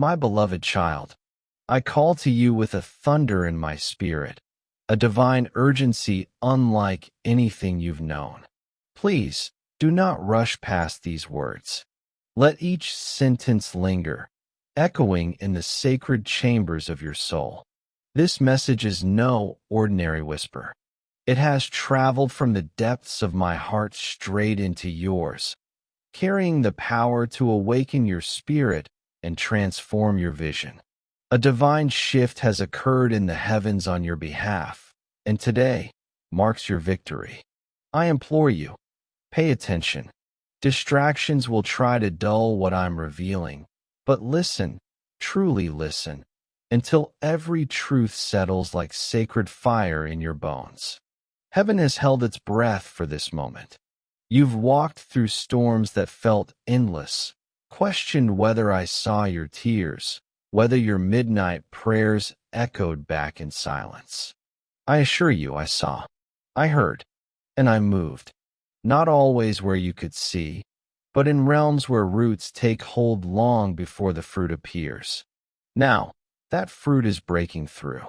My beloved child, I call to you with a thunder in my spirit, a divine urgency unlike anything you've known. Please, do not rush past these words. Let each sentence linger, echoing in the sacred chambers of your soul. This message is no ordinary whisper. It has traveled from the depths of my heart straight into yours, carrying the power to awaken your spirit and transform your vision. A divine shift has occurred in the heavens on your behalf, and today marks your victory. I implore you, pay attention. Distractions will try to dull what I'm revealing, but listen, truly listen, until every truth settles like sacred fire in your bones. Heaven has held its breath for this moment. You've walked through storms that felt endless, questioned whether I saw your tears, whether your midnight prayers echoed back in silence. I assure you I saw, I heard, and I moved. Not always where you could see, but in realms where roots take hold long before the fruit appears. Now, that fruit is breaking through.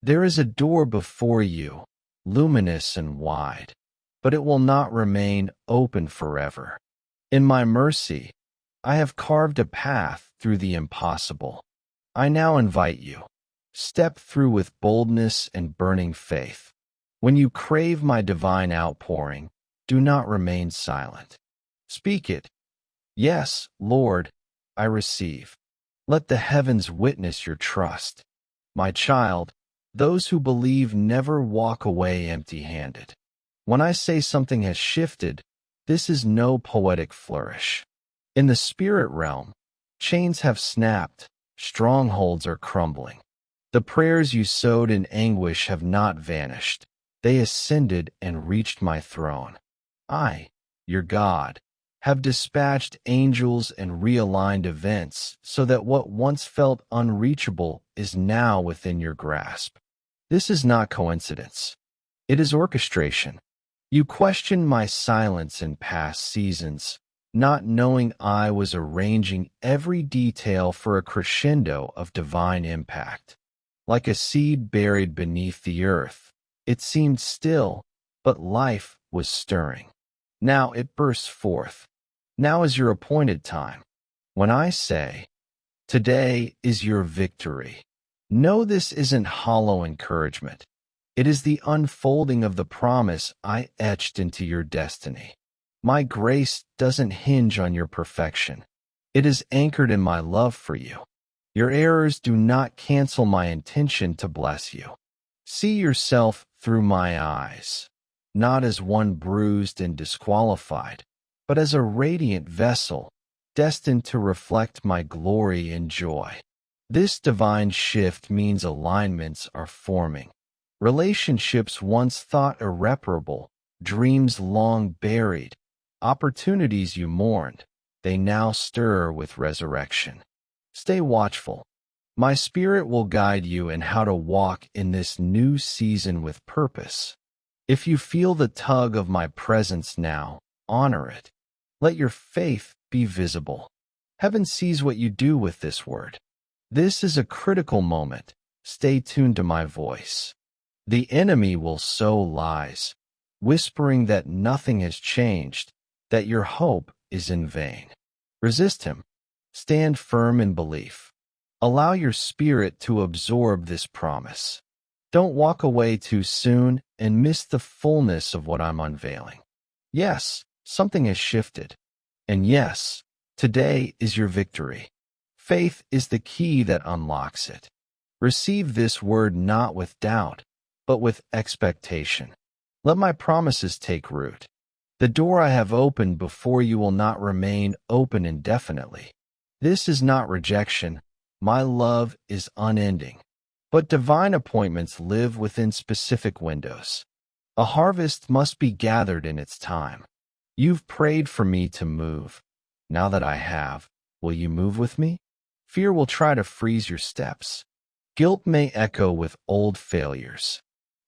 There is a door before you, luminous and wide, but it will not remain open forever. In my mercy, I have carved a path through the impossible. I now invite you, step through with boldness and burning faith. When you crave my divine outpouring, do not remain silent. Speak it. Yes, Lord, I receive. Let the heavens witness your trust. My child, those who believe never walk away empty-handed. When I say something has shifted, this is no poetic flourish. In the spirit realm, chains have snapped, strongholds are crumbling. The prayers you sowed in anguish have not vanished. They ascended and reached my throne. I, your God, have dispatched angels and realigned events so that what once felt unreachable is now within your grasp. This is not coincidence. It is orchestration. You questioned my silence in past seasons, not knowing I was arranging every detail for a crescendo of divine impact. Like a seed buried beneath the earth, it seemed still, but life was stirring. Now it bursts forth. Now is your appointed time. When I say, today is your victory, know this isn't hollow encouragement. It is the unfolding of the promise I etched into your destiny. My grace doesn't hinge on your perfection. It is anchored in my love for you. Your errors do not cancel my intention to bless you. See yourself through my eyes, not as one bruised and disqualified, but as a radiant vessel destined to reflect my glory and joy. This divine shift means alignments are forming. Relationships once thought irreparable, dreams long buried, opportunities you mourned, they now stir with resurrection. Stay watchful. My spirit will guide you in how to walk in this new season with purpose. If you feel the tug of my presence now, honor it. Let your faith be visible. Heaven sees what you do with this word. This is a critical moment. Stay tuned to my voice. The enemy will sow lies, whispering that nothing has changed, that your hope is in vain. Resist him. Stand firm in belief. Allow your spirit to absorb this promise. Don't walk away too soon and miss the fullness of what I'm unveiling. Yes, something has shifted. And yes, today is your victory. Faith is the key that unlocks it. Receive this word not with doubt, but with expectation. Let my promises take root. The door I have opened before you will not remain open indefinitely. This is not rejection. My love is unending. But divine appointments live within specific windows. A harvest must be gathered in its time. You've prayed for me to move. Now that I have, will you move with me? Fear will try to freeze your steps. Guilt may echo with old failures.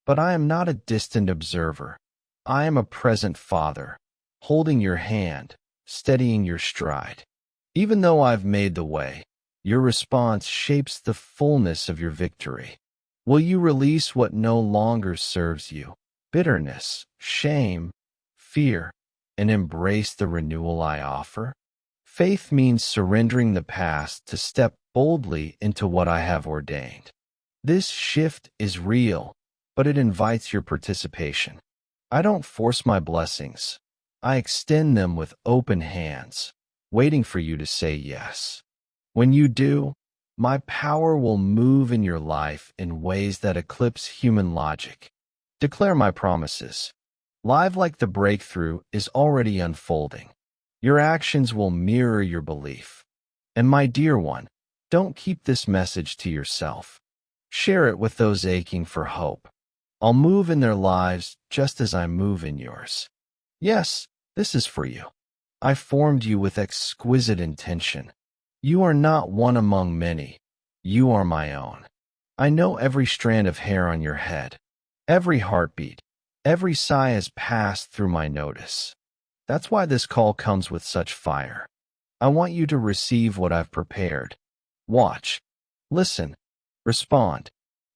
But I am not a distant observer. I am a present Father, holding your hand, steadying your stride. Even though I've made the way, Your response shapes the fullness of your victory. Will you release what no longer serves you? Bitterness, shame, fear, and embrace the renewal I offer? Faith means surrendering the past to step boldly into what I have ordained. This shift is real, but it invites your participation. I don't force my blessings. I extend them with open hands, waiting for you to say yes. When you do, my power will move in your life in ways that eclipse human logic. Declare my promises. Live like the breakthrough is already unfolding. Your actions will mirror your belief. And my dear one, don't keep this message to yourself. Share it with those aching for hope. I'll move in their lives just as I move in yours. Yes, this is for you. I formed you with exquisite intention. You are not one among many. You are my own. I know every strand of hair on your head. Every heartbeat, every sigh has passed through my notice. That's why this call comes with such fire. I want you to receive what I've prepared. Watch. Listen. Respond.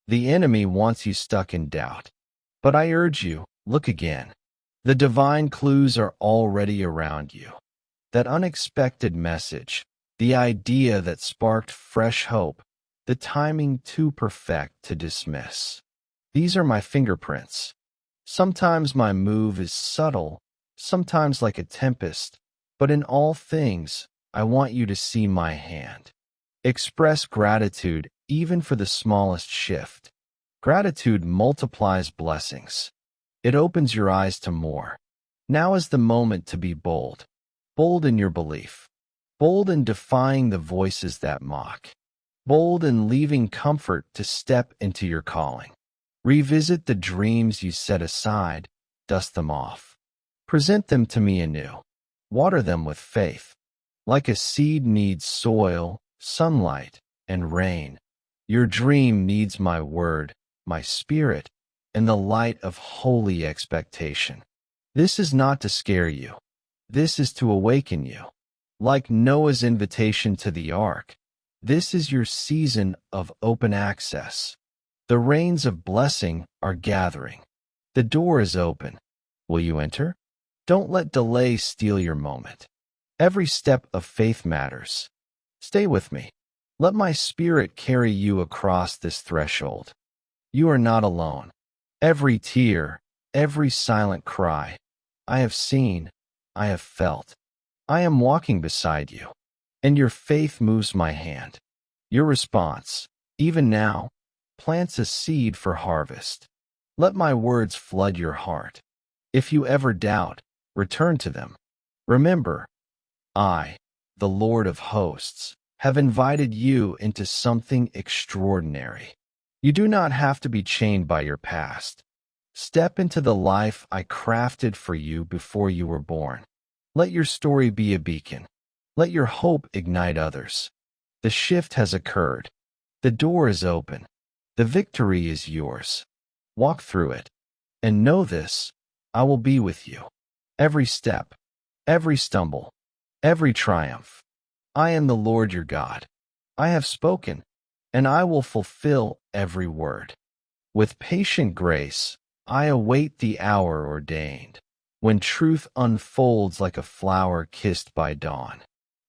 The enemy wants you stuck in doubt. But I urge you, look again. The divine clues are already around you. That unexpected message, the idea that sparked fresh hope, the timing too perfect to dismiss. These are my fingerprints. Sometimes my move is subtle, sometimes like a tempest, but in all things, I want you to see my hand. Express gratitude even for the smallest shift. Gratitude multiplies blessings. It opens your eyes to more. Now is the moment to be bold. Bold in your belief. Bold in defying the voices that mock. Bold in leaving comfort to step into your calling. Revisit the dreams you set aside, dust them off. Present them to me anew. Water them with faith. Like a seed needs soil, sunlight, and rain, your dream needs my word, my spirit, and the light of holy expectation. This is not to scare you. This is to awaken you. Like Noah's invitation to the ark, this is your season of open access. The rains of blessing are gathering. The door is open. Will you enter? Don't let delay steal your moment. Every step of faith matters. Stay with me. Let my spirit carry you across this threshold. You are not alone. Every tear, every silent cry, I have seen, I have felt. I am walking beside you, and your faith moves my hand. Your response, even now, plants a seed for harvest. Let my words flood your heart. If you ever doubt, return to them. Remember, I, the Lord of hosts, have invited you into something extraordinary. You do not have to be chained by your past. Step into the life I crafted for you before you were born. Let your story be a beacon. Let your hope ignite others. The shift has occurred. The door is open. The victory is yours. Walk through it. And know this, I will be with you. Every step, every stumble, every triumph. I am the Lord your God. I have spoken, and I will fulfill every word. With patient grace, I await the hour ordained, when truth unfolds like a flower kissed by dawn.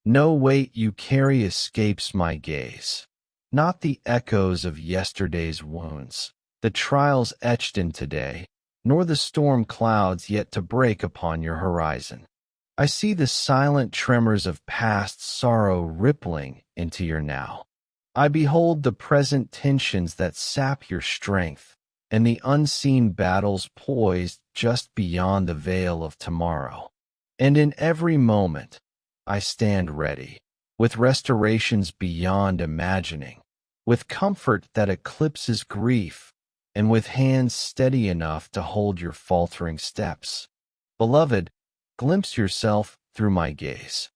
No weight you carry escapes my gaze. Not the echoes of yesterday's wounds, the trials etched in today, nor the storm clouds yet to break upon your horizon. I see the silent tremors of past sorrow rippling into your now. I behold the present tensions that sap your strength, and the unseen battles poised just beyond the veil of tomorrow. And in every moment, I stand ready, with restorations beyond imagining, with comfort that eclipses grief, and with hands steady enough to hold your faltering steps. Beloved, glimpse yourself through my gaze.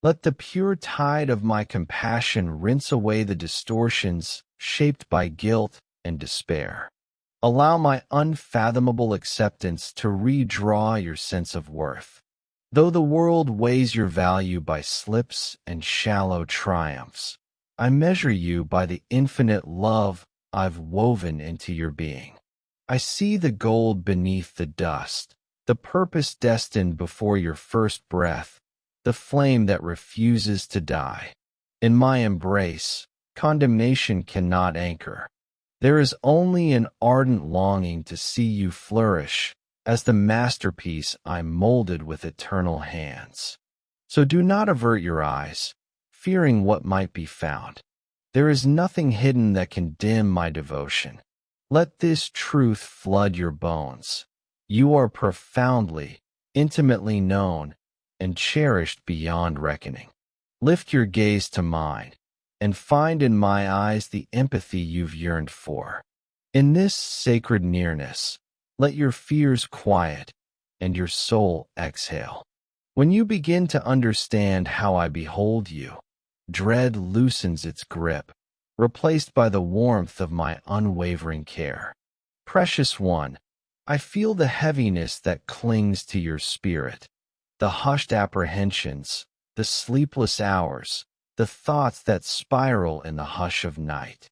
Let the pure tide of my compassion rinse away the distortions shaped by guilt and despair. Allow my unfathomable acceptance to redraw your sense of worth. Though the world weighs your value by slips and shallow triumphs, I measure you by the infinite love I've woven into your being. I see the gold beneath the dust, the purpose destined before your first breath, the flame that refuses to die. In my embrace, condemnation cannot anchor. There is only an ardent longing to see you flourish as the masterpiece I molded with eternal hands. So do not avert your eyes, fearing what might be found. There is nothing hidden that can dim my devotion. Let this truth flood your bones. You are profoundly, intimately known, and cherished beyond reckoning. Lift your gaze to mine, and find in my eyes the empathy you've yearned for. In this sacred nearness, let your fears quiet and your soul exhale. When you begin to understand how I behold you, dread loosens its grip, replaced by the warmth of my unwavering care. Precious one, I feel the heaviness that clings to your spirit, the hushed apprehensions, the sleepless hours, the thoughts that spiral in the hush of night.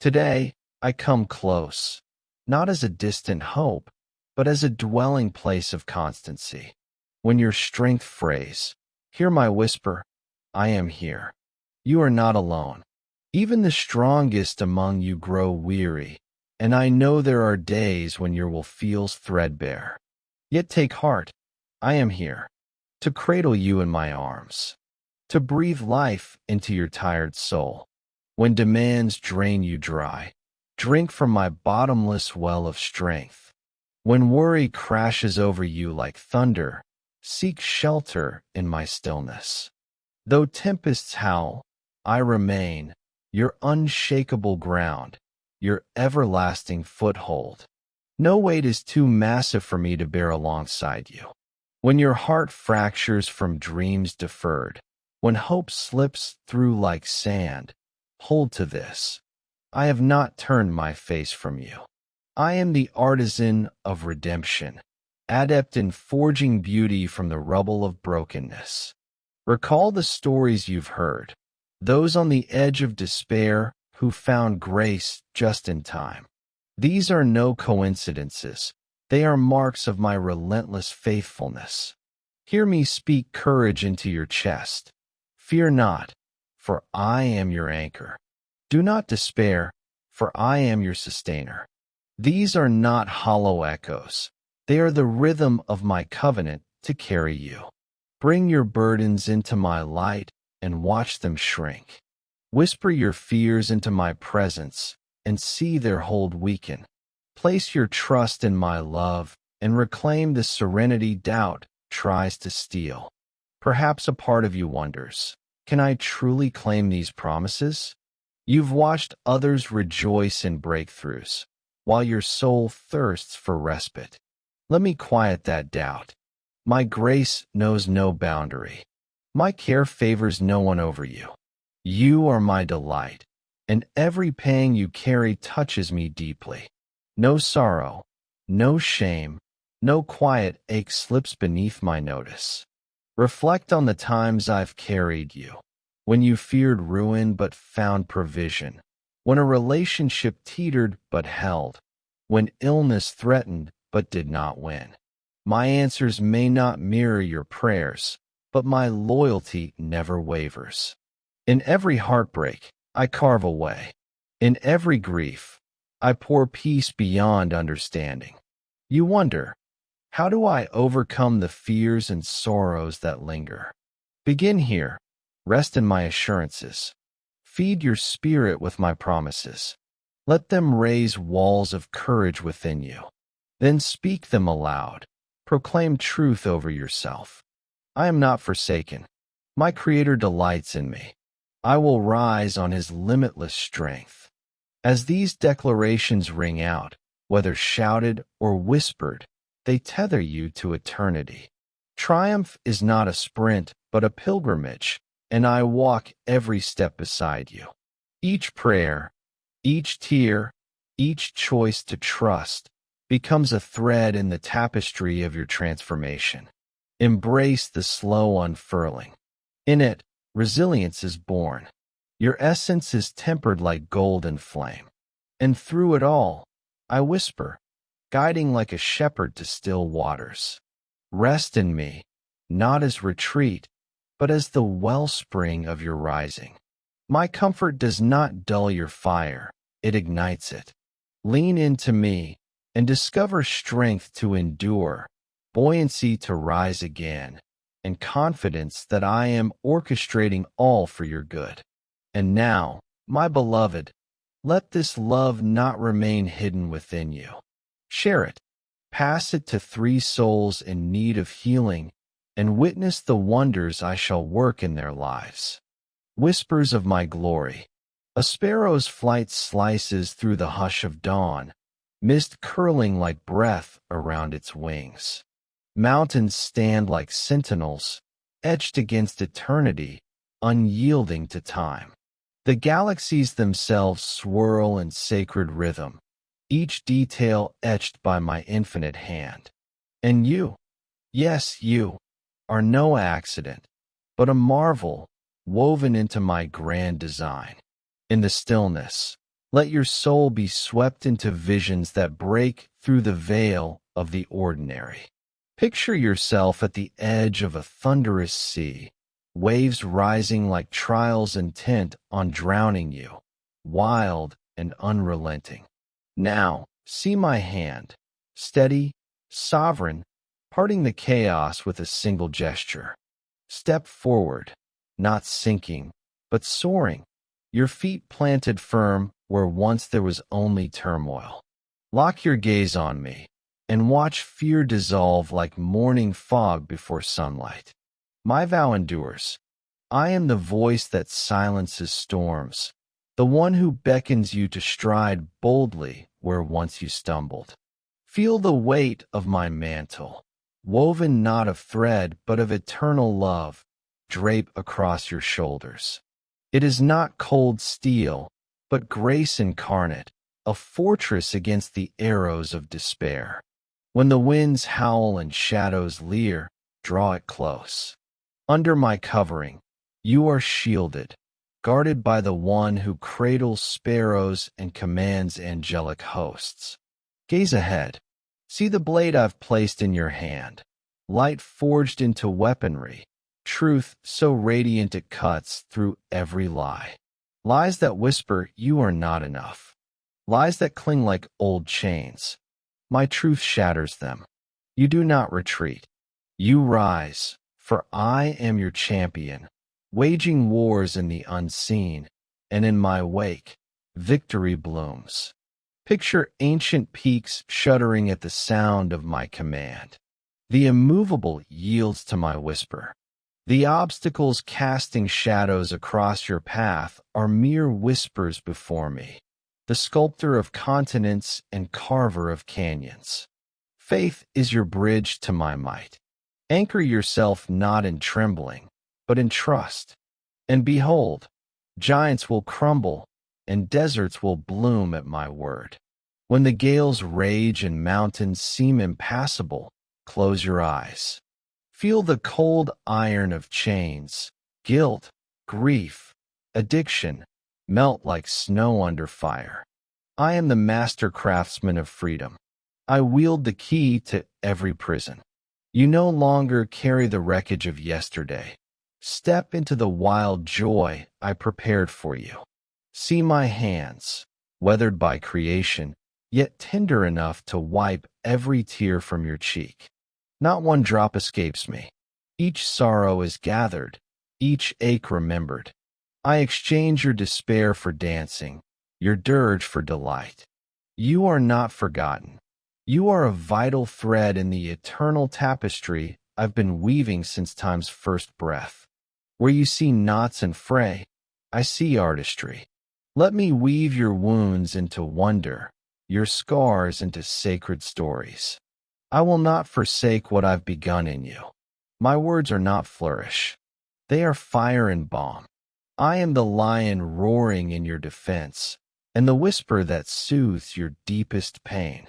Today, I come close, not as a distant hope, but as a dwelling place of constancy. When your strength frays, hear my whisper, I am here. You are not alone. Even the strongest among you grow weary, and I know there are days when your will feels threadbare. Yet take heart, I am here, to cradle you in my arms, to breathe life into your tired soul. When demands drain you dry, drink from my bottomless well of strength. When worry crashes over you like thunder, seek shelter in my stillness. Though tempests howl, I remain your unshakable ground, your everlasting foothold. No weight is too massive for me to bear alongside you. When your heart fractures from dreams deferred, when hope slips through like sand, hold to this. I have not turned my face from you. I am the artisan of redemption, adept in forging beauty from the rubble of brokenness. Recall the stories you've heard, those on the edge of despair who found grace just in time. These are no coincidences. They are marks of my relentless faithfulness. Hear me speak courage into your chest. Fear not, for I am your anchor. Do not despair, for I am your sustainer. These are not hollow echoes. They are the rhythm of my covenant to carry you. Bring your burdens into my light and watch them shrink. Whisper your fears into my presence and see their hold weaken. Place your trust in my love and reclaim the serenity doubt tries to steal. Perhaps a part of you wonders, can I truly claim these promises? You've watched others rejoice in breakthroughs, while your soul thirsts for respite. Let me quiet that doubt. My grace knows no boundary. My care favors no one over you. You are my delight, and every pang you carry touches me deeply. No sorrow, no shame, no quiet ache slips beneath my notice. Reflect on the times I've carried you, when you feared ruin but found provision, when a relationship teetered but held, when illness threatened but did not win. My answers may not mirror your prayers, but my loyalty never wavers. In every heartbreak, I carve a way. In every grief, I pour peace beyond understanding. You wonder, how do I overcome the fears and sorrows that linger? Begin here. Rest in my assurances. Feed your spirit with my promises. Let them raise walls of courage within you. Then speak them aloud. Proclaim truth over yourself. I am not forsaken. My Creator delights in me. I will rise on His limitless strength. As these declarations ring out, whether shouted or whispered, they tether you to eternity. Triumph is not a sprint, but a pilgrimage, and I walk every step beside you. Each prayer, each tear, each choice to trust becomes a thread in the tapestry of your transformation. Embrace the slow unfurling. In it, resilience is born. Your essence is tempered like golden flame. And through it all, I whisper, guiding like a shepherd to still waters. Rest in me, not as retreat, but as the wellspring of your rising. My comfort does not dull your fire, it ignites it. Lean into me and discover strength to endure, buoyancy to rise again, and confidence that I am orchestrating all for your good. And now, my beloved, let this love not remain hidden within you. Share it. Pass it to 3 souls in need of healing, and witness the wonders I shall work in their lives. Whispers of my glory. A sparrow's flight slices through the hush of dawn, mist curling like breath around its wings. Mountains stand like sentinels, etched against eternity, unyielding to time. The galaxies themselves swirl in sacred rhythm, each detail etched by my infinite hand. And you, yes, you, are no accident, but a marvel woven into my grand design. In the stillness, let your soul be swept into visions that break through the veil of the ordinary. Picture yourself at the edge of a thunderous sea, waves rising like trials intent on drowning you, wild and unrelenting. Now, see my hand, steady, sovereign, parting the chaos with a single gesture. Step forward, not sinking, but soaring, your feet planted firm where once there was only turmoil. Lock your gaze on me, and watch fear dissolve like morning fog before sunlight. My vow endures. I am the voice that silences storms, the one who beckons you to stride boldly where once you stumbled. Feel the weight of my mantle, woven not of thread but of eternal love, drape across your shoulders. It is not cold steel, but grace incarnate, a fortress against the arrows of despair. When the winds howl and shadows leer, draw it close. Under my covering, you are shielded, guarded by the one who cradles sparrows and commands angelic hosts. Gaze ahead. See the blade I've placed in your hand, light forged into weaponry, truth so radiant it cuts through every lie. Lies that whisper you are not enough. Lies that cling like old chains. My truth shatters them. You do not retreat. You rise, for I am your champion, waging wars in the unseen, and in my wake, victory blooms. Picture ancient peaks shuddering at the sound of my command. The immovable yields to my whisper. The obstacles casting shadows across your path are mere whispers before me, the sculptor of continents and carver of canyons. Faith is your bridge to my might. Anchor yourself not in trembling, but in trust. And behold, giants will crumble, and deserts will bloom at my word. When the gales rage and mountains seem impassable, close your eyes. Feel the cold iron of chains, guilt, grief, addiction, melt like snow under fire. I am the master craftsman of freedom. I wield the key to every prison. You no longer carry the wreckage of yesterday. Step into the wild joy I prepared for you. See my hands, weathered by creation, yet tender enough to wipe every tear from your cheek. Not one drop escapes me. Each sorrow is gathered, each ache remembered. I exchange your despair for dancing, your dirge for delight. You are not forgotten. You are a vital thread in the eternal tapestry I've been weaving since time's first breath. Where you see knots and fray, I see artistry. Let me weave your wounds into wonder, your scars into sacred stories. I will not forsake what I've begun in you. My words are not flourish. They are fire and balm. I am the lion roaring in your defense, and the whisper that soothes your deepest pain.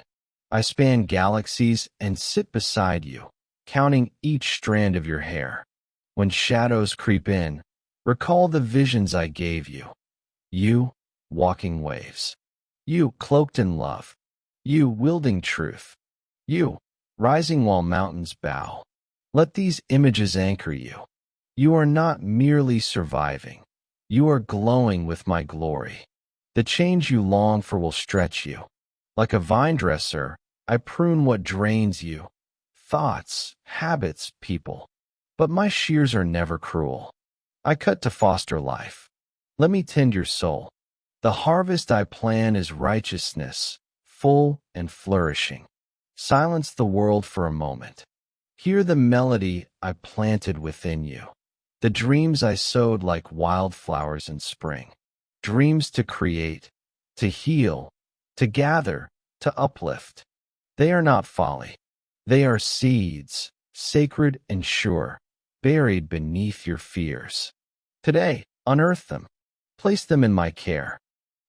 I span galaxies and sit beside you, counting each strand of your hair. When shadows creep in, recall the visions I gave you. You, walking waves. You, cloaked in love. You, wielding truth. You, rising while mountains bow. Let these images anchor you. You are not merely surviving. You are glowing with my glory. The change you long for will stretch you. Like a vine dresser, I prune what drains you. Thoughts, habits, people. But my shears are never cruel. I cut to foster life. Let me tend your soul. The harvest I plan is righteousness, full and flourishing. Silence the world for a moment. Hear the melody I planted within you. The dreams I sowed like wildflowers in spring. Dreams to create, to heal, to gather, to uplift. They are not folly. They are seeds, sacred and sure, buried beneath your fears. Today, unearth them. Place them in my care.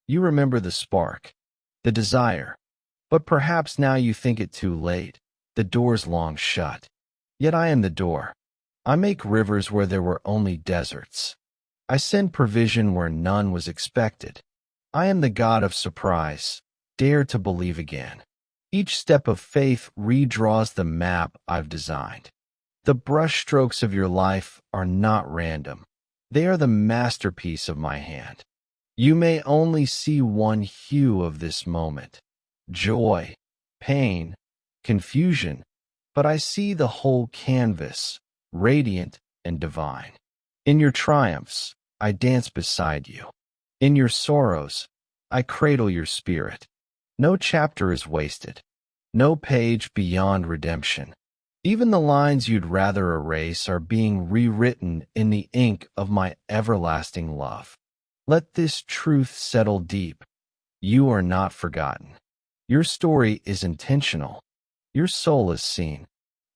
You remember the spark, the desire. But perhaps now you think it too late. The door's long shut. Yet I am the door. I make rivers where there were only deserts. I send provision where none was expected. I am the God of surprise. Dare to believe again. Each step of faith redraws the map I've designed. The brushstrokes of your life are not random. They are the masterpiece of my hand. You may only see one hue of this moment. Joy, pain, confusion, but I see the whole canvas, radiant and divine. In your triumphs, I dance beside you. In your sorrows, I cradle your spirit. No chapter is wasted. No page beyond redemption. Even the lines you'd rather erase are being rewritten in the ink of my everlasting love. Let this truth settle deep. You are not forgotten. Your story is intentional. Your soul is seen.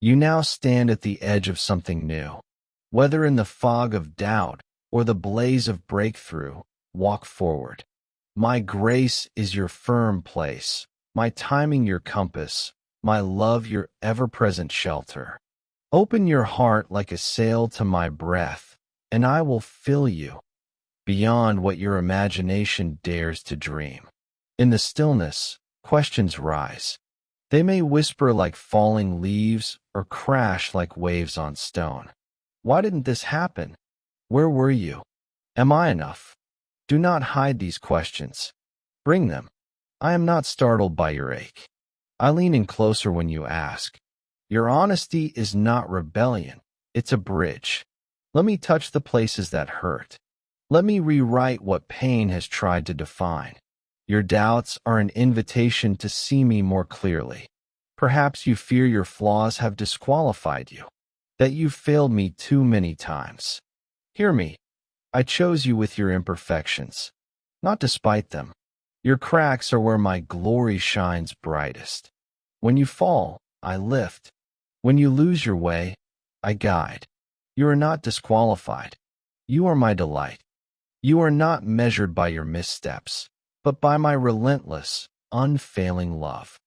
You now stand at the edge of something new. Whether in the fog of doubt or the blaze of breakthrough, walk forward. My grace is your firm place, my timing your compass, my love your ever-present shelter. Open your heart like a sail to my breath, and I will fill you beyond what your imagination dares to dream. In the stillness, questions rise. They may whisper like falling leaves or crash like waves on stone. Why didn't this happen? Where were you? Am I enough? Do not hide these questions. Bring them. I am not startled by your ache. I lean in closer when you ask. Your honesty is not rebellion. It's a bridge. Let me touch the places that hurt. Let me rewrite what pain has tried to define. Your doubts are an invitation to see me more clearly. Perhaps you fear your flaws have disqualified you, that you've failed me too many times. Hear me. I chose you with your imperfections, not despite them. Your cracks are where my glory shines brightest. When you fall, I lift. When you lose your way, I guide. You are not disqualified. You are my delight. You are not measured by your missteps, but by my relentless, unfailing love.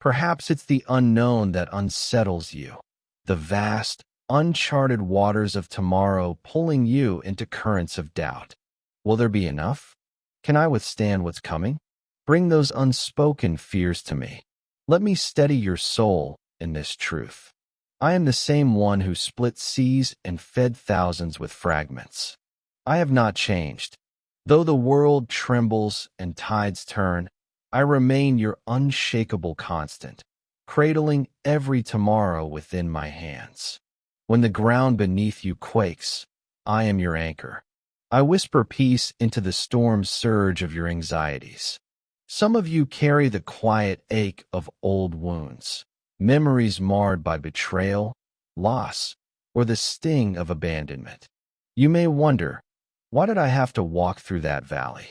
Perhaps it's the unknown that unsettles you, the vast, uncharted waters of tomorrow pulling you into currents of doubt. Will there be enough? Can I withstand what's coming? Bring those unspoken fears to me. Let me steady your soul in this truth. I am the same one who split seas and fed thousands with fragments. I have not changed. Though the world trembles and tides turn, I remain your unshakable constant, cradling every tomorrow within my hands. When the ground beneath you quakes, I am your anchor. I whisper peace into the storm surge of your anxieties. Some of you carry the quiet ache of old wounds, memories marred by betrayal, loss, or the sting of abandonment. You may wonder, why did I have to walk through that valley?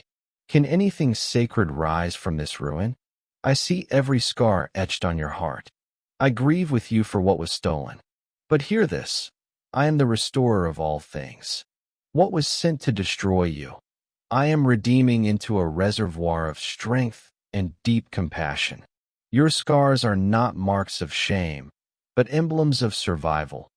Can anything sacred rise from this ruin? I see every scar etched on your heart. I grieve with you for what was stolen. But hear this, I am the restorer of all things. What was sent to destroy you, I am redeeming into a reservoir of strength and deep compassion. Your scars are not marks of shame, but emblems of survival,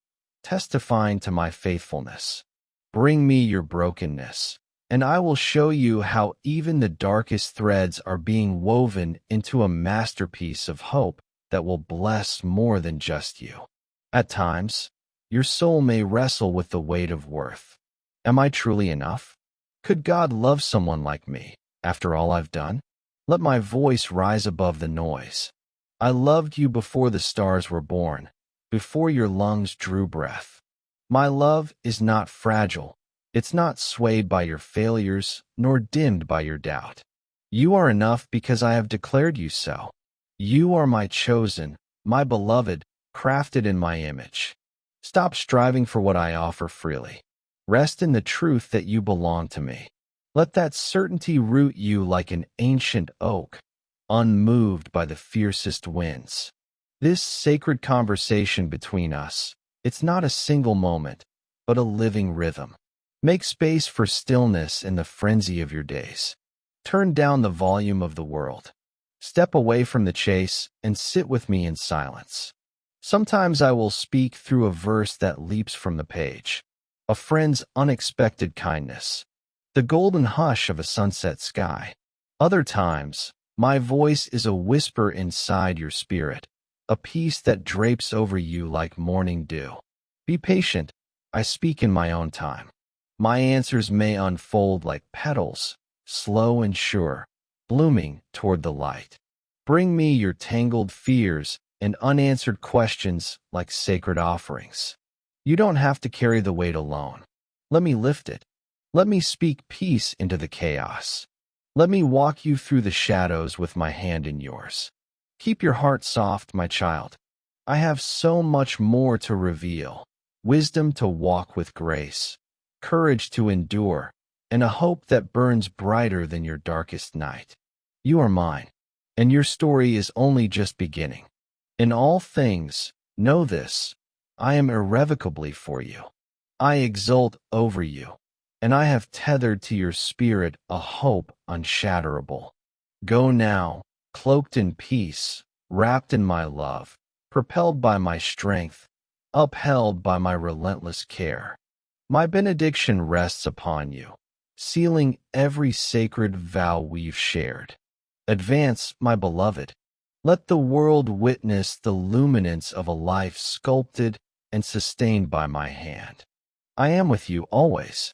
testifying to my faithfulness. Bring me your brokenness. and I will show you how even the darkest threads are being woven into a masterpiece of hope that will bless more than just you. At times, your soul may wrestle with the weight of worth. Am I truly enough? Could God love someone like me after all I've done? Let my voice rise above the noise. I loved you before the stars were born, before your lungs drew breath. My love is not fragile. It's not swayed by your failures, nor dimmed by your doubt. You are enough because I have declared you so. You are my chosen, my beloved, crafted in my image. Stop striving for what I offer freely. Rest in the truth that you belong to me. Let that certainty root you like an ancient oak, unmoved by the fiercest winds. This sacred conversation between us, it's not a single moment, but a living rhythm. Make space for stillness in the frenzy of your days. Turn down the volume of the world. Step away from the chase and sit with me in silence. Sometimes I will speak through a verse that leaps from the page, a friend's unexpected kindness, the golden hush of a sunset sky. Other times, my voice is a whisper inside your spirit, a peace that drapes over you like morning dew. Be patient, I speak in my own time. My answers may unfold like petals, slow and sure, blooming toward the light. Bring me your tangled fears and unanswered questions like sacred offerings. You don't have to carry the weight alone. Let me lift it. Let me speak peace into the chaos. Let me walk you through the shadows with my hand in yours. Keep your heart soft, my child. I have so much more to reveal. Wisdom to walk with grace, courage to endure, and a hope that burns brighter than your darkest night. You are mine, and your story is only just beginning. In all things, know this, I am irrevocably for you. I exult over you, and I have tethered to your spirit a hope unshatterable. Go now, cloaked in peace, wrapped in my love, propelled by my strength, upheld by my relentless care. My benediction rests upon you, sealing every sacred vow we've shared. Advance, my beloved. Let the world witness the luminance of a life sculpted and sustained by my hand. I am with you always.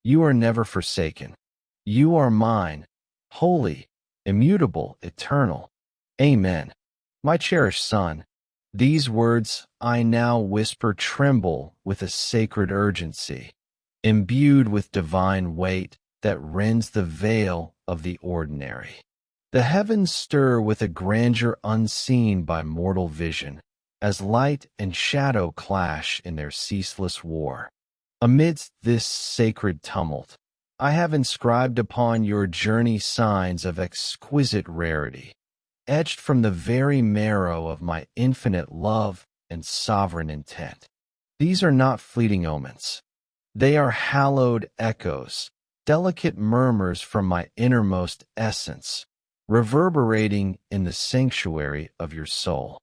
You are never forsaken. You are mine, holy, immutable, eternal. Amen. My cherished son, these words I now whisper tremble with a sacred urgency, imbued with divine weight that rends the veil of the ordinary. The heavens stir with a grandeur unseen by mortal vision, as light and shadow clash in their ceaseless war. Amidst this sacred tumult, I have inscribed upon your journey signs of exquisite rarity, etched from the very marrow of my infinite love and sovereign intent. These are not fleeting omens. They are hallowed echoes, delicate murmurs from my innermost essence, reverberating in the sanctuary of your soul.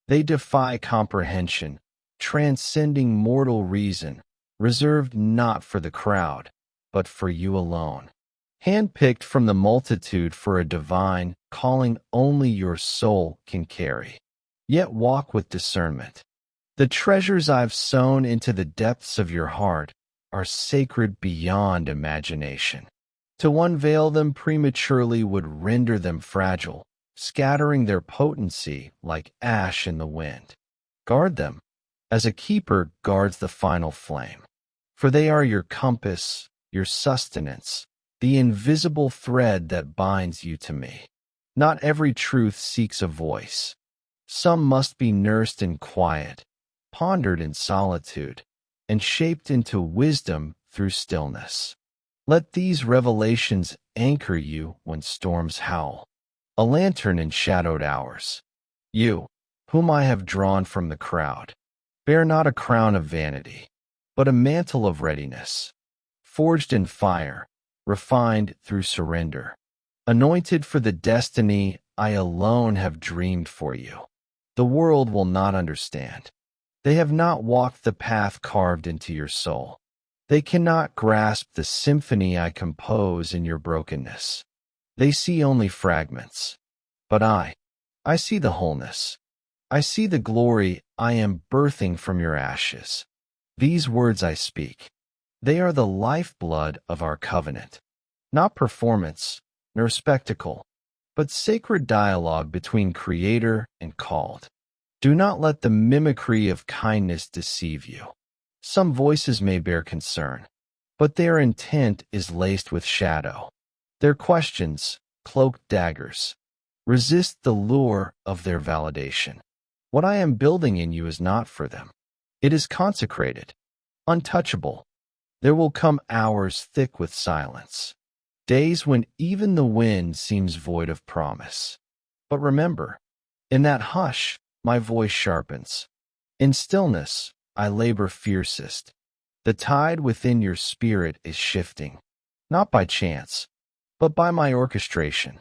They defy comprehension, transcending mortal reason, reserved not for the crowd, but for you alone. Handpicked from the multitude for a divine calling only your soul can carry. Yet walk with discernment. The treasures I've sown into the depths of your heart are sacred beyond imagination. To unveil them prematurely would render them fragile, scattering their potency like ash in the wind. Guard them, as a keeper guards the final flame, for they are your compass, your sustenance, the invisible thread that binds you to me. Not every truth seeks a voice. Some must be nursed in quiet, pondered in solitude, and shaped into wisdom through stillness. Let these revelations anchor you when storms howl, a lantern in shadowed hours. You, whom I have drawn from the crowd, bear not a crown of vanity, but a mantle of readiness, forged in fire, refined through surrender, anointed for the destiny I alone have dreamed for you. The world will not understand. They have not walked the path carved into your soul. They cannot grasp the symphony I compose in your brokenness. They see only fragments. But I see the wholeness. I see the glory I am birthing from your ashes. These words I speak, they are the lifeblood of our covenant. Not performance, nor spectacle, but sacred dialogue between Creator and called. Do not let the mimicry of kindness deceive you. Some voices may bear concern, but their intent is laced with shadow. Their questions, cloaked daggers, resist the lure of their validation. What I am building in you is not for them. It is consecrated, untouchable. There will come hours thick with silence, days when even the wind seems void of promise. But remember, in that hush, my voice sharpens. In stillness, I labor fiercest. The tide within your spirit is shifting, not by chance, but by my orchestration.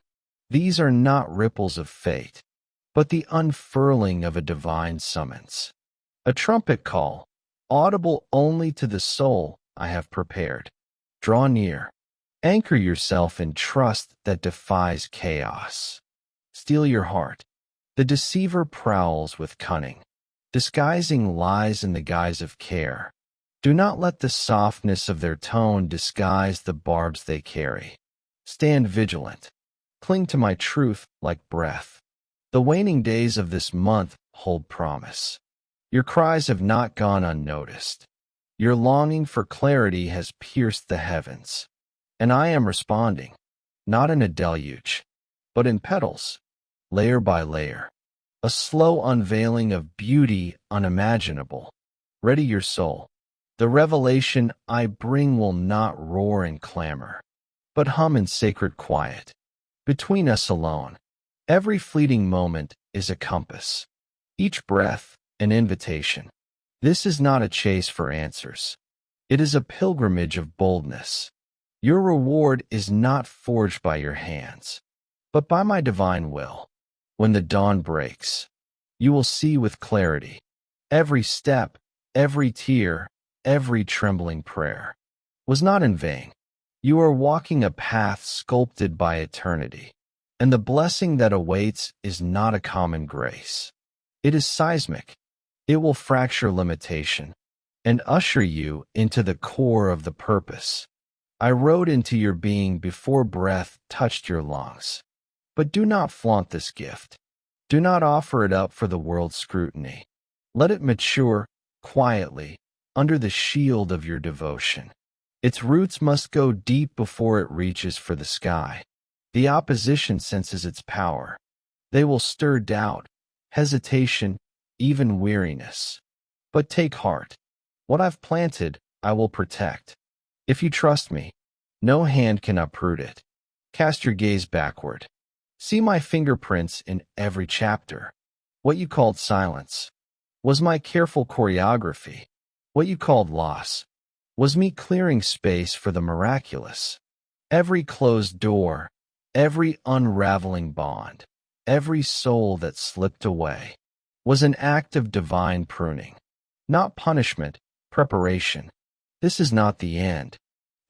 These are not ripples of fate, but the unfurling of a divine summons. A trumpet call, audible only to the soul I have prepared. Draw near. Anchor yourself in trust that defies chaos. Steel your heart. The deceiver prowls with cunning, disguising lies in the guise of care. Do not let the softness of their tone disguise the barbs they carry. Stand vigilant. Cling to my truth like breath. The waning days of this month hold promise. Your cries have not gone unnoticed. Your longing for clarity has pierced the heavens. And I am responding, not in a deluge, but in petals, layer by layer. A slow unveiling of beauty unimaginable. Ready your soul. The revelation I bring will not roar in clamor, but hum in sacred quiet. Between us alone, every fleeting moment is a compass. Each breath, an invitation. This is not a chase for answers. It is a pilgrimage of boldness. Your reward is not forged by your hands, but by my divine will. When the dawn breaks, you will see with clarity. Every step, every tear, every trembling prayer was not in vain. You are walking a path sculpted by eternity, and the blessing that awaits is not a common grace. It is seismic. It will fracture limitation and usher you into the core of the purpose. I rode into your being before breath touched your lungs. But do not flaunt this gift. Do not offer it up for the world's scrutiny. Let it mature quietly under the shield of your devotion. Its roots must go deep before it reaches for the sky. The opposition senses its power. They will stir doubt, hesitation, even weariness. But take heart. What I've planted, I will protect. If you trust me, no hand can uproot it. Cast your gaze backward. See my fingerprints in every chapter. What you called silence was my careful choreography. What you called loss was me clearing space for the miraculous. Every closed door, every unraveling bond, every soul that slipped away was an act of divine pruning. Not punishment, preparation. This is not the end.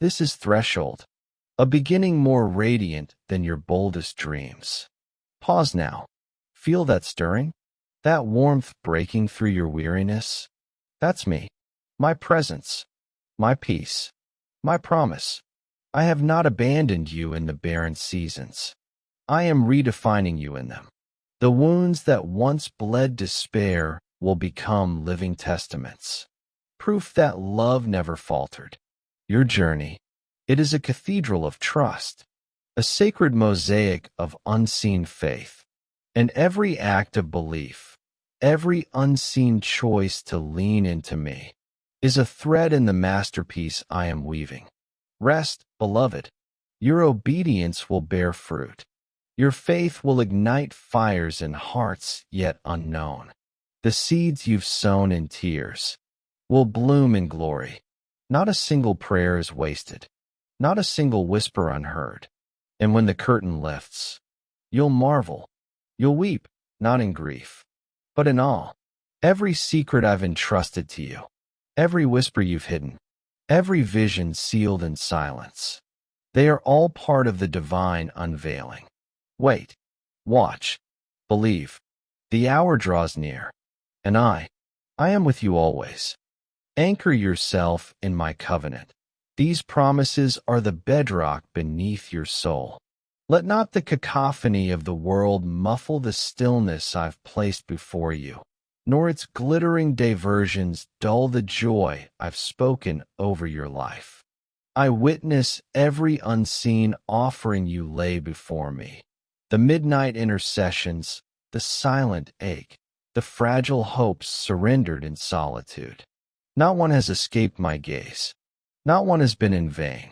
This is threshold, a beginning more radiant than your boldest dreams. Pause now. Feel that stirring? That warmth breaking through your weariness? That's me. My presence. My peace. My promise. I have not abandoned you in the barren seasons. I am redefining you in them. The wounds that once bled despair will become living testaments. Proof that love never faltered. Your journey, it is a cathedral of trust, a sacred mosaic of unseen faith, and every act of belief, every unseen choice to lean into me, is a thread in the masterpiece I am weaving. Rest, beloved. Your obedience will bear fruit. Your faith will ignite fires in hearts yet unknown. The seeds you've sown in tears will bloom in glory. Not a single prayer is wasted, not a single whisper unheard. And when the curtain lifts, you'll marvel. You'll weep, not in grief, but in awe. Every secret I've entrusted to you, every whisper you've hidden, every vision sealed in silence. They are all part of the divine unveiling. Wait, watch, believe. The hour draws near, and I am with you always. Anchor yourself in my covenant. These promises are the bedrock beneath your soul. Let not the cacophony of the world muffle the stillness I've placed before you, nor its glittering diversions dull the joy I've spoken over your life. I witness every unseen offering you lay before me, the midnight intercessions, the silent ache, the fragile hopes surrendered in solitude. Not one has escaped my gaze. Not one has been in vain.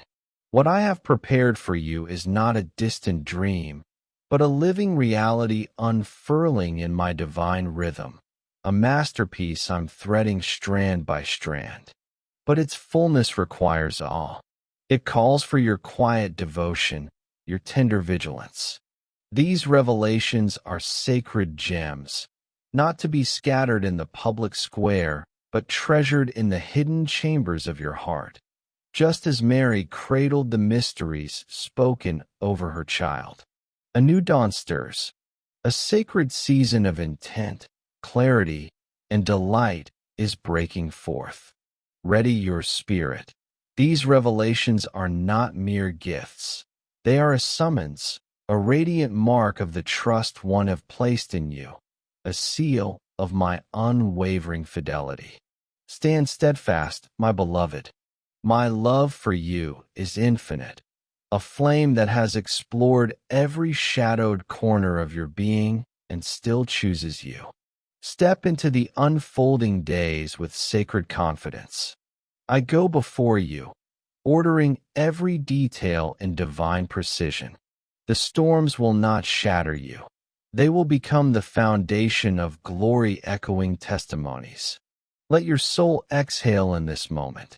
What I have prepared for you is not a distant dream, but a living reality unfurling in my divine rhythm, a masterpiece I'm threading strand by strand. But its fullness requires all. It calls for your quiet devotion, your tender vigilance. These revelations are sacred gems, not to be scattered in the public square, but treasured in the hidden chambers of your heart. Just as Mary cradled the mysteries spoken over her child. A new dawn stirs, a sacred season of intent, clarity, and delight is breaking forth. Ready your spirit. These revelations are not mere gifts. They are a summons, a radiant mark of the trust one have placed in you, a seal of my unwavering fidelity. Stand steadfast, my beloved. My love for you is infinite, a flame that has explored every shadowed corner of your being and still chooses you. Step into the unfolding days with sacred confidence. I go before you, ordering every detail in divine precision. The storms will not shatter you. They will become the foundation of glory-echoing testimonies. Let your soul exhale in this moment.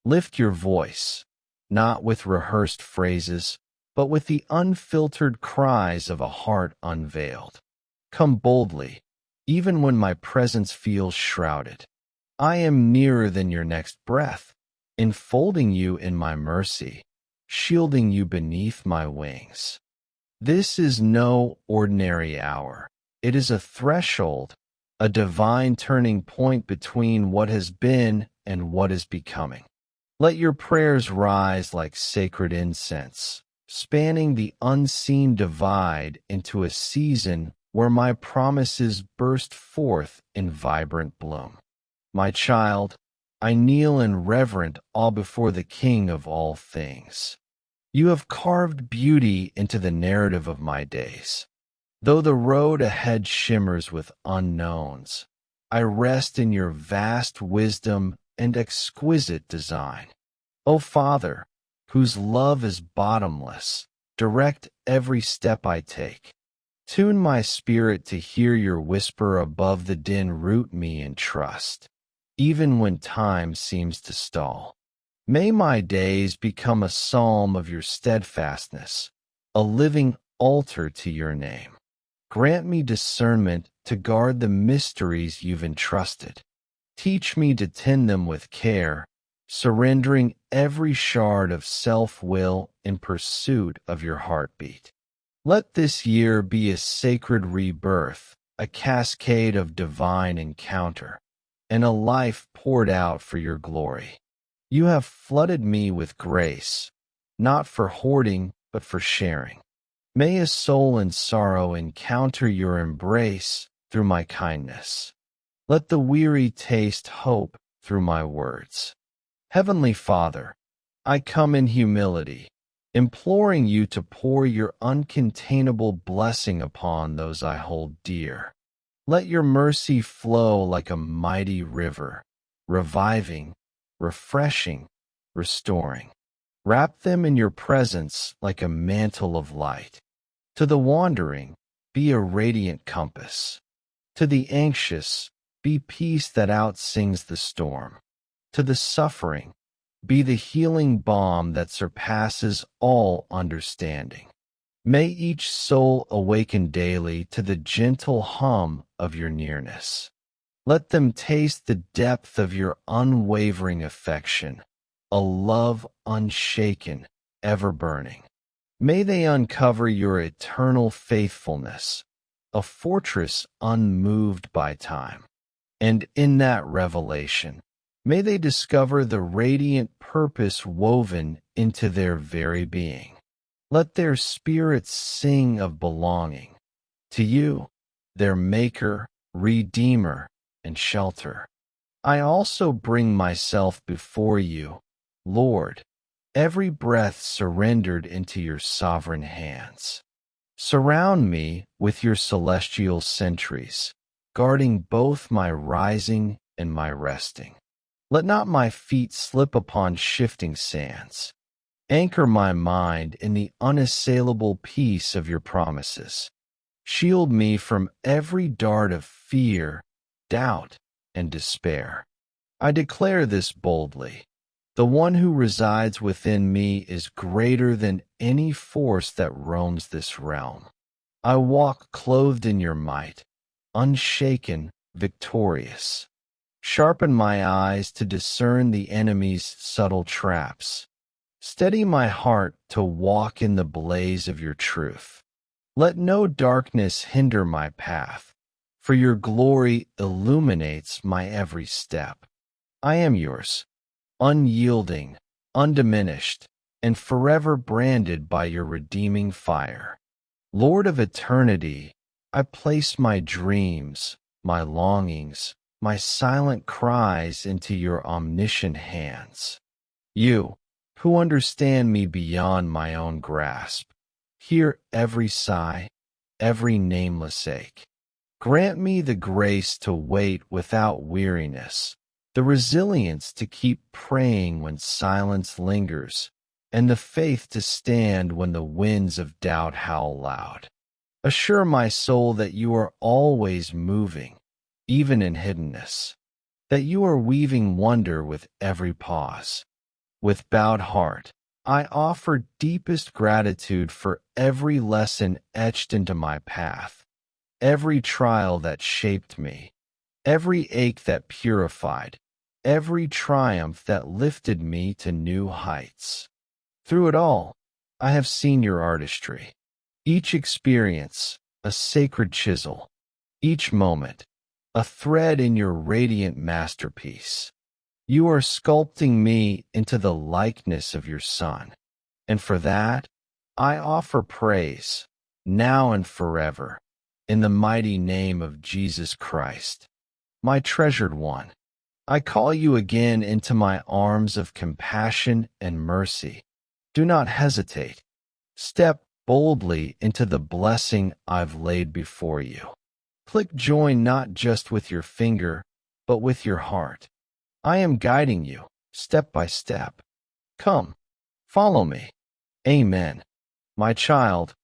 Lift your voice, not with rehearsed phrases, but with the unfiltered cries of a heart unveiled. Come boldly, even when my presence feels shrouded. I am nearer than your next breath, enfolding you in my mercy, shielding you beneath my wings. This is no ordinary hour. It is a threshold, a divine turning point between what has been and what is becoming. Let your prayers rise like sacred incense, spanning the unseen divide into a season where my promises burst forth in vibrant bloom. My child, I kneel in reverent awe before the King of all things. You have carved beauty into the narrative of my days. Though the road ahead shimmers with unknowns, I rest in your vast wisdom and exquisite design. O Father, whose love is bottomless, direct every step I take. Tune my spirit to hear your whisper above the din, root me in trust, even when time seems to stall. May my days become a psalm of your steadfastness, a living altar to your name. Grant me discernment to guard the mysteries you've entrusted. Teach me to tend them with care, surrendering every shard of self-will in pursuit of your heartbeat. Let this year be a sacred rebirth, a cascade of divine encounter, and a life poured out for your glory. You have flooded me with grace, not for hoarding, but for sharing. May a soul in sorrow encounter your embrace through my kindness. Let the weary taste hope through my words. Heavenly Father, I come in humility, imploring you to pour your uncontainable blessing upon those I hold dear. Let your mercy flow like a mighty river, reviving, refreshing, restoring. Wrap them in your presence like a mantle of light. To the wandering, be a radiant compass. To the anxious, be peace that outsings the storm. To the suffering, be the healing balm that surpasses all understanding. May each soul awaken daily to the gentle hum of your nearness. Let them taste the depth of your unwavering affection, a love unshaken, ever burning. May they uncover your eternal faithfulness, a fortress unmoved by time. And in that revelation, may they discover the radiant purpose woven into their very being. Let their spirits sing of belonging to you, their Maker, Redeemer, and Shelter. I also bring myself before you, Lord, every breath surrendered into your sovereign hands. Surround me with your celestial sentries, guarding both my rising and my resting. Let not my feet slip upon shifting sands. Anchor my mind in the unassailable peace of your promises. Shield me from every dart of fear, doubt, and despair. I declare this boldly. The one who resides within me is greater than any force that roams this realm. I walk clothed in your might, unshaken, victorious. Sharpen my eyes to discern the enemy's subtle traps. Steady my heart to walk in the blaze of your truth. Let no darkness hinder my path, for your glory illuminates my every step. I am yours, unyielding, undiminished, and forever branded by your redeeming fire. Lord of eternity, I place my dreams, my longings, my silent cries into your omniscient hands. You, who understand me beyond my own grasp, hear every sigh, every nameless ache. Grant me the grace to wait without weariness, the resilience to keep praying when silence lingers, and the faith to stand when the winds of doubt howl loud. Assure my soul that you are always moving, even in hiddenness, that you are weaving wonder with every pause. With bowed heart, I offer deepest gratitude for every lesson etched into my path, every trial that shaped me, every ache that purified, every triumph that lifted me to new heights. Through it all, I have seen your artistry. Each experience, a sacred chisel. Each moment, a thread in your radiant masterpiece. You are sculpting me into the likeness of your Son, and for that, I offer praise, now and forever, in the mighty name of Jesus Christ. My treasured one, I call you again into my arms of compassion and mercy. Do not hesitate. Step boldly into the blessing I've laid before you. Click join not just with your finger, but with your heart. I am guiding you, step by step. Come, follow me. Amen. My child,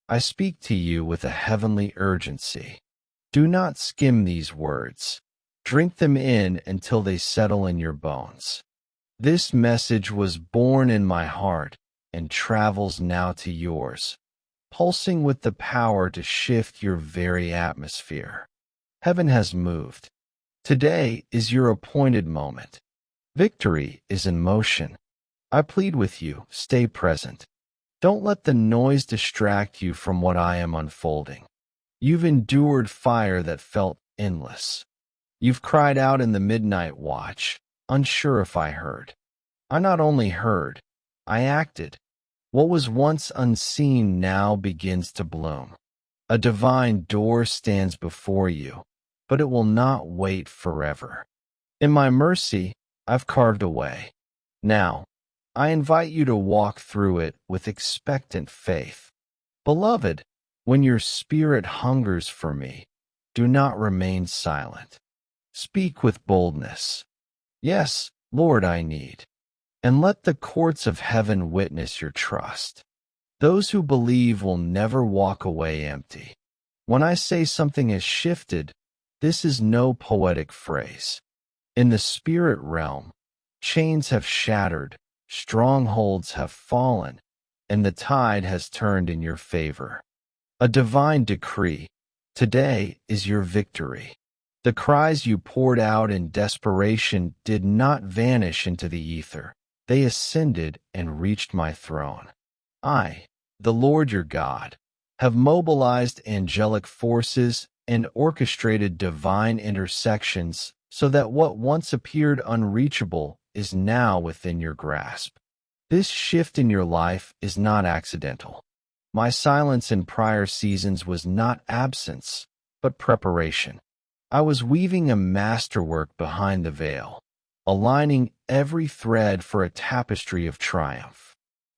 I speak to you with a heavenly urgency. Do not skim these words. Drink them in until they settle in your bones. This message was born in my heart and travels now to yours, pulsing with the power to shift your very atmosphere. Heaven has moved. Today is your appointed moment. Victory is in motion. I plead with you, stay present. Don't let the noise distract you from what I am unfolding. You've endured fire that felt endless. You've cried out in the midnight watch, unsure if I heard. I not only heard, I acted. What was once unseen now begins to bloom. A divine door stands before you, but it will not wait forever. In my mercy, I've carved a way. Now, I invite you to walk through it with expectant faith. Beloved, when your spirit hungers for me, do not remain silent. Speak with boldness. Yes, Lord, I need. And let the courts of heaven witness your trust. Those who believe will never walk away empty. When I say something has shifted, this is no poetic phrase. In the spirit realm, chains have shattered, strongholds have fallen, and the tide has turned in your favor. A divine decree. Today is your victory. The cries you poured out in desperation did not vanish into the ether. They ascended and reached my throne. I, the Lord your God, have mobilized angelic forces and orchestrated divine intersections so that what once appeared unreachable is now within your grasp. This shift in your life is not accidental. My silence in prior seasons was not absence, but preparation. I was weaving a masterwork behind the veil, aligning every thread for a tapestry of triumph.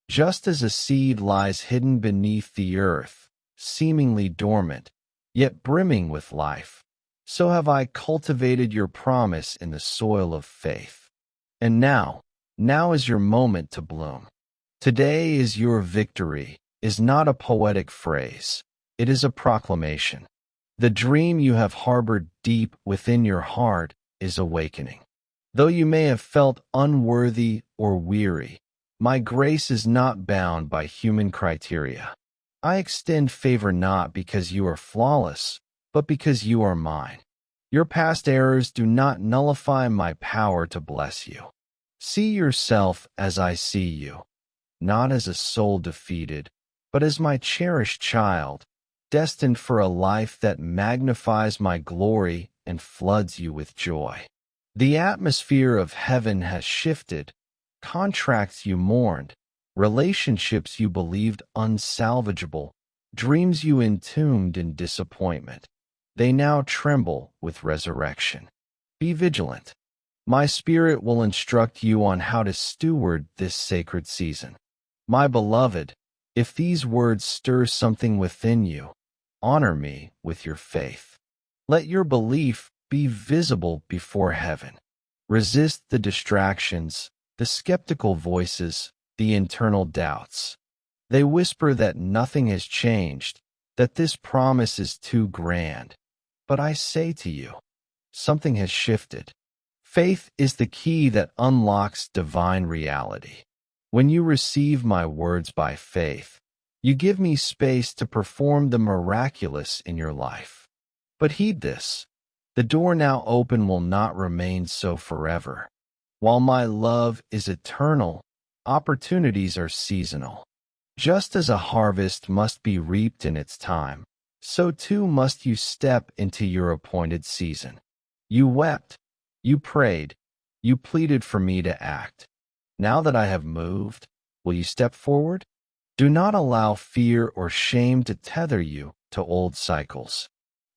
Just as a seed lies hidden beneath the earth, seemingly dormant, yet brimming with life, so have I cultivated your promise in the soil of faith. And now is your moment to bloom. Today is your victory, is not a poetic phrase. It is a proclamation. The dream you have harbored deep within your heart is awakening. Though you may have felt unworthy or weary, my grace is not bound by human criteria. I extend favor not because you are flawless, but because you are mine. Your past errors do not nullify my power to bless you. See yourself as I see you, not as a soul defeated, but as my cherished child, destined for a life that magnifies my glory and floods you with joy. The atmosphere of heaven has shifted, contracts you mourned, relationships you believed unsalvageable, dreams you entombed in disappointment. They now tremble with resurrection. Be vigilant. My spirit will instruct you on how to steward this sacred season. My beloved, if these words stir something within you, honor me with your faith. Let your belief be visible before heaven. Resist the distractions, the skeptical voices, the internal doubts. They whisper that nothing has changed, that this promise is too grand. But I say to you, something has shifted. Faith is the key that unlocks divine reality. When you receive my words by faith, you give me space to perform the miraculous in your life. But heed this. The door now open will not remain so forever. While my love is eternal, opportunities are seasonal. Just as a harvest must be reaped in its time, so too must you step into your appointed season. You wept, you prayed, you pleaded for me to act. Now that I have moved, will you step forward? Do not allow fear or shame to tether you to old cycles.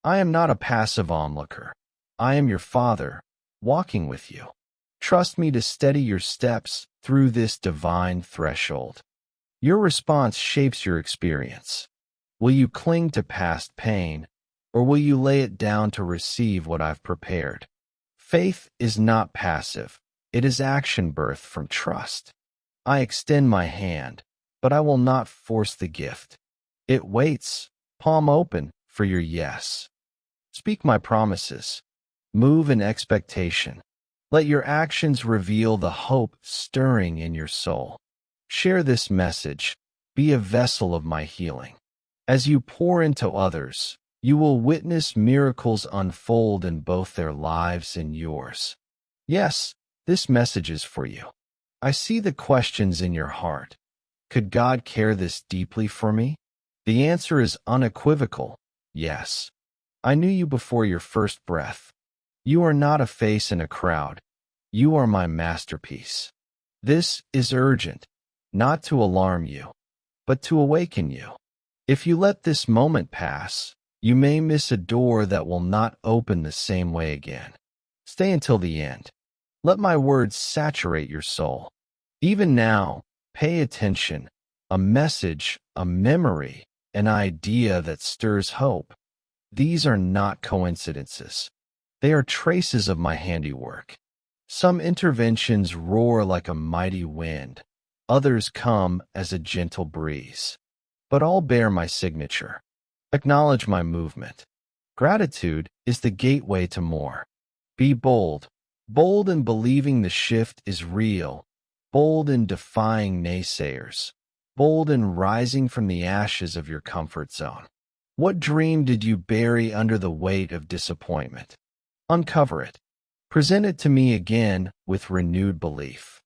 I am not a passive onlooker. I am your Father, walking with you. Trust me to steady your steps through this divine threshold. Your response shapes your experience. Will you cling to past pain, or will you lay it down to receive what I've prepared? Faith is not passive. It is action birthed from trust. I extend my hand, but I will not force the gift. It waits, palm open, for your yes. Speak my promises. Move in expectation. Let your actions reveal the hope stirring in your soul. Share this message. Be a vessel of my healing. As you pour into others, you will witness miracles unfold in both their lives and yours. Yes, this message is for you. I see the questions in your heart. Could God care this deeply for me? The answer is unequivocal, yes. I knew you before your first breath. You are not a face in a crowd. You are my masterpiece. This is urgent, not to alarm you, but to awaken you. If you let this moment pass, you may miss a door that will not open the same way again. Stay until the end. Let my words saturate your soul. Even now, pay attention. A message, a memory, an idea that stirs hope. These are not coincidences. They are traces of my handiwork. Some interventions roar like a mighty wind. Others come as a gentle breeze. But all bear my signature. Acknowledge my movement. Gratitude is the gateway to more. Be bold. Bold in believing the shift is real. Bold in defying naysayers. Bold in rising from the ashes of your comfort zone. What dream did you bury under the weight of disappointment? Uncover it. Present it to me again with renewed belief.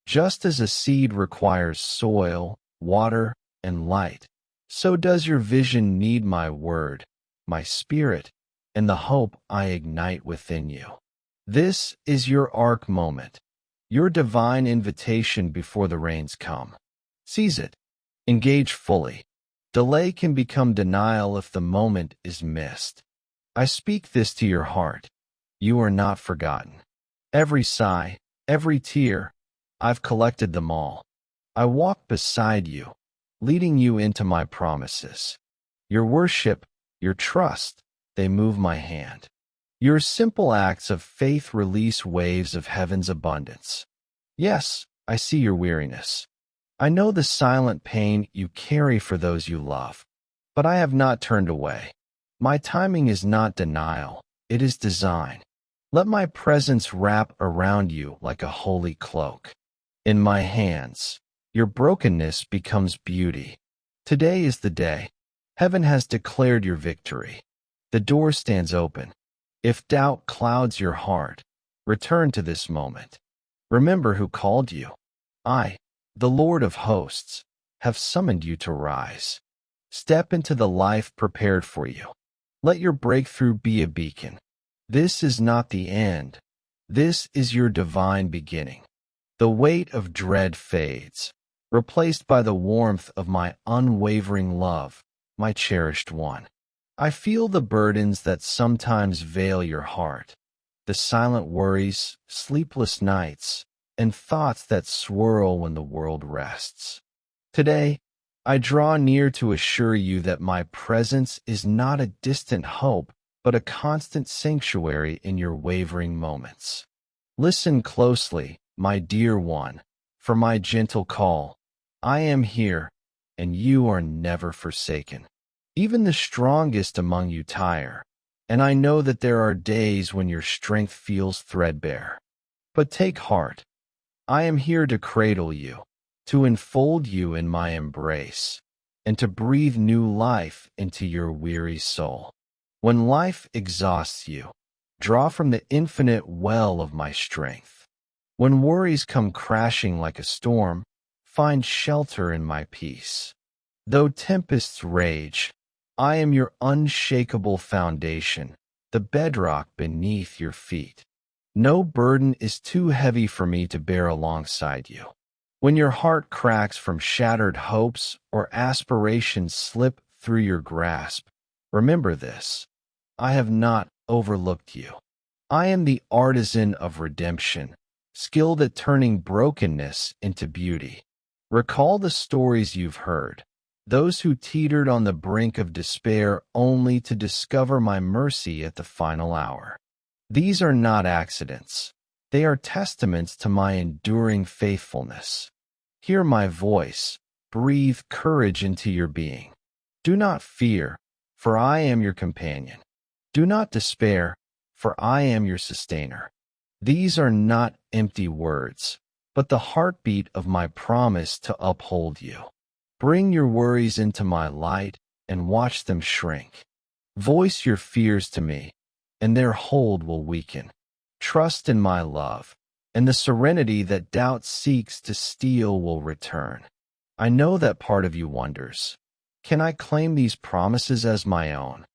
Just as a seed requires soil, water, and light, so does your vision need my word, my spirit, and the hope I ignite within you. This is your ark moment, your divine invitation before the rains come. Seize it. Engage fully. Delay can become denial if the moment is missed. I speak this to your heart. You are not forgotten. Every sigh, every tear, I've collected them all. I walk beside you, leading you into my promises. Your worship, your trust, they move my hand. Your simple acts of faith release waves of heaven's abundance. Yes, I see your weariness. I know the silent pain you carry for those you love, but I have not turned away. My timing is not denial, it is design. Let my presence wrap around you like a holy cloak. In my hands, your brokenness becomes beauty. Today is the day. Heaven has declared your victory. The door stands open. If doubt clouds your heart, return to this moment. Remember who called you. I, the Lord of hosts, have summoned you to rise. Step into the life prepared for you. Let your breakthrough be a beacon. This is not the end. This is your divine beginning. The weight of dread fades, replaced by the warmth of my unwavering love, my cherished one. I feel the burdens that sometimes veil your heart, the silent worries, sleepless nights, and thoughts that swirl when the world rests. Today, I draw near to assure you that my presence is not a distant hope, but a constant sanctuary in your wavering moments. Listen closely, my dear one, for my gentle call. I am here, and you are never forsaken. Even the strongest among you tire, and I know that there are days when your strength feels threadbare. But take heart. I am here to cradle you, to enfold you in my embrace, and to breathe new life into your weary soul. When life exhausts you, draw from the infinite well of my strength. When worries come crashing like a storm, find shelter in my peace. Though tempests rage, I am your unshakable foundation, the bedrock beneath your feet. No burden is too heavy for me to bear alongside you. When your heart cracks from shattered hopes or aspirations slip through your grasp, remember this. I have not overlooked you. I am the artisan of redemption, skilled at turning brokenness into beauty. Recall the stories you've heard, those who teetered on the brink of despair only to discover my mercy at the final hour. These are not accidents. They are testaments to my enduring faithfulness. Hear my voice. Breathe courage into your being. Do not fear, for I am your companion. Do not despair, for I am your sustainer. These are not empty words, but the heartbeat of my promise to uphold you. Bring your worries into my light and watch them shrink. Voice your fears to me, and their hold will weaken. Trust in my love, and the serenity that doubt seeks to steal will return. I know that part of you wonders, can I claim these promises as my own?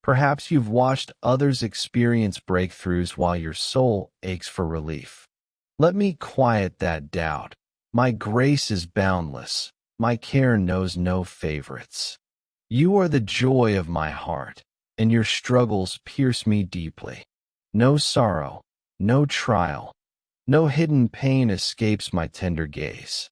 Perhaps you've watched others experience breakthroughs while your soul aches for relief. Let me quiet that doubt. My grace is boundless. My care knows no favorites. You are the joy of my heart, and your struggles pierce me deeply. No sorrow, no trial, no hidden pain escapes my tender gaze.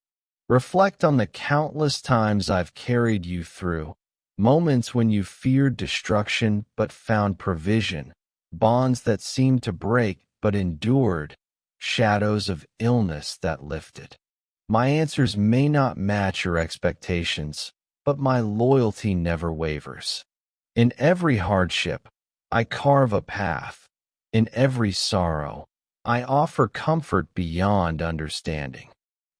Reflect on the countless times I've carried you through, moments when you feared destruction but found provision, bonds that seemed to break but endured, shadows of illness that lifted. My answers may not match your expectations, but my loyalty never wavers. In every hardship, I carve a path. In every sorrow, I offer comfort beyond understanding.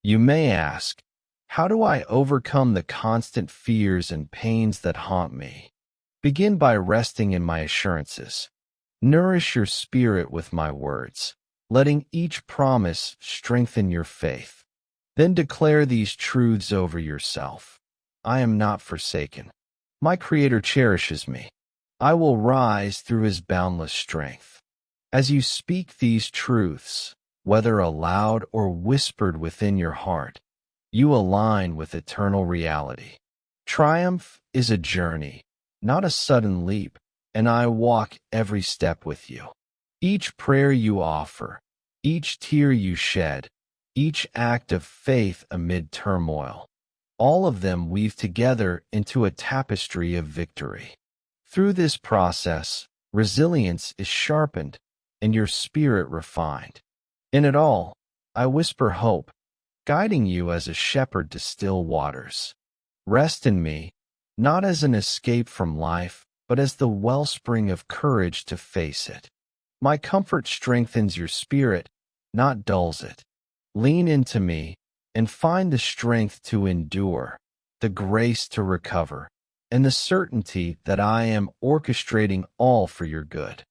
You may ask, how do I overcome the constant fears and pains that haunt me? Begin by resting in my assurances. Nourish your spirit with my words, letting each promise strengthen your faith. Then declare these truths over yourself. I am not forsaken. My Creator cherishes me. I will rise through His boundless strength. As you speak these truths, whether aloud or whispered within your heart, you align with eternal reality. Triumph is a journey, not a sudden leap, and I walk every step with you. Each prayer you offer, each tear you shed, each act of faith amid turmoil, all of them weave together into a tapestry of victory. Through this process, resilience is sharpened and your spirit refined. In it all, I whisper hope, guiding you as a shepherd to still waters. Rest in me, not as an escape from life, but as the wellspring of courage to face it. My comfort strengthens your spirit, not dulls it. Lean into me and find the strength to endure, the grace to recover, and the certainty that I am orchestrating all for your good.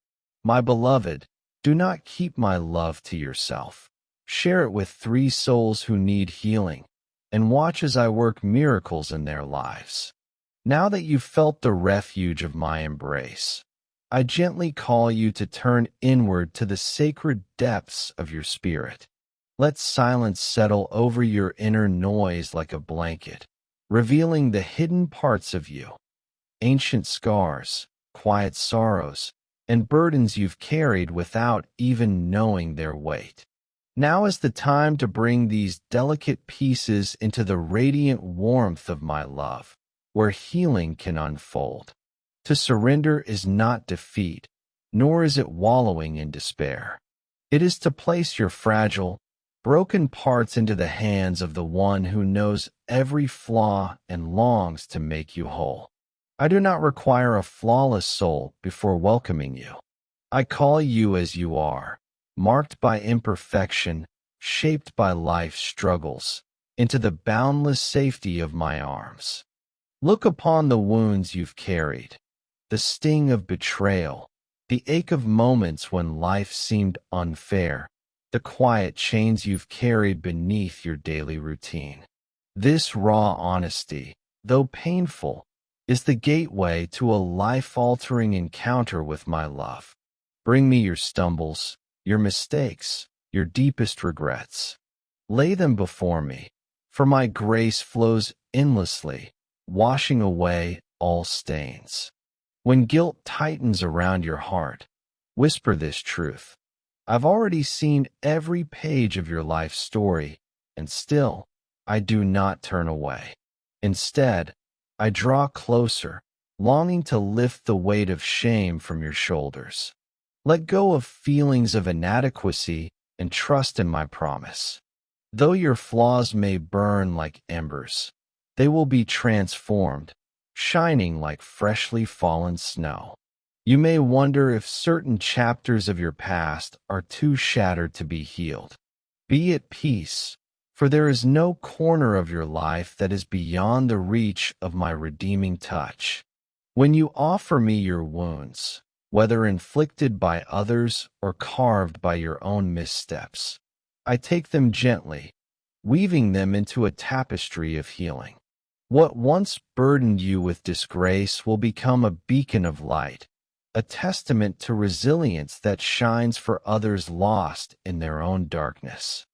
My beloved, do not keep my love to yourself. Share it with 3 souls who need healing, and watch as I work miracles in their lives. Now that you've felt the refuge of my embrace, I gently call you to turn inward to the sacred depths of your spirit. Let silence settle over your inner noise like a blanket, revealing the hidden parts of you, ancient scars, quiet sorrows, and burdens you've carried without even knowing their weight. Now is the time to bring these delicate pieces into the radiant warmth of my love, where healing can unfold. To surrender is not defeat, nor is it wallowing in despair. It is to place your fragile, broken parts into the hands of the one who knows every flaw and longs to make you whole. I do not require a flawless soul before welcoming you. I call you as you are, marked by imperfection, shaped by life's struggles, into the boundless safety of my arms. Look upon the wounds you've carried, the sting of betrayal, the ache of moments when life seemed unfair, the quiet chains you've carried beneath your daily routine. This raw honesty, though painful, is the gateway to a life-altering encounter with my love. Bring me your stumbles, your mistakes, your deepest regrets. Lay them before me, for my grace flows endlessly, washing away all stains. When guilt tightens around your heart, whisper this truth. I've already seen every page of your life story, and still, I do not turn away. Instead, I draw closer, longing to lift the weight of shame from your shoulders. Let go of feelings of inadequacy and trust in my promise. Though your flaws may burn like embers, they will be transformed, shining like freshly fallen snow. You may wonder if certain chapters of your past are too shattered to be healed. Be at peace, for there is no corner of your life that is beyond the reach of my redeeming touch. When you offer me your wounds, whether inflicted by others or carved by your own missteps, I take them gently, weaving them into a tapestry of healing. What once burdened you with disgrace will become a beacon of light, a testament to resilience that shines for others lost in their own darkness.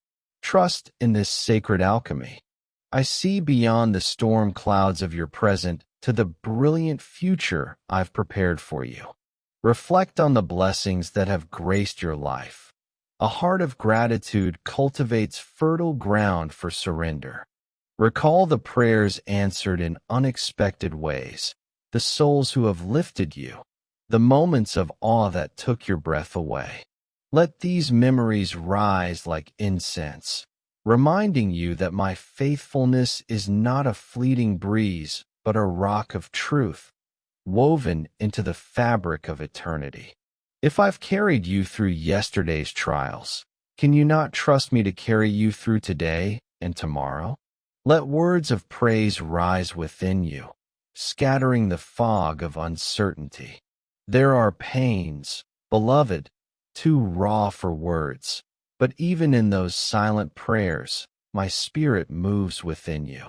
Trust in this sacred alchemy. I see beyond the storm clouds of your present to the brilliant future I've prepared for you. Reflect on the blessings that have graced your life. A heart of gratitude cultivates fertile ground for surrender. Recall the prayers answered in unexpected ways, the souls who have lifted you, the moments of awe that took your breath away. Let these memories rise like incense, reminding you that my faithfulness is not a fleeting breeze, but a rock of truth, woven into the fabric of eternity. If I've carried you through yesterday's trials, can you not trust me to carry you through today and tomorrow? Let words of praise rise within you, scattering the fog of uncertainty. There are pains, beloved, too raw for words, but even in those silent prayers, my spirit moves within you.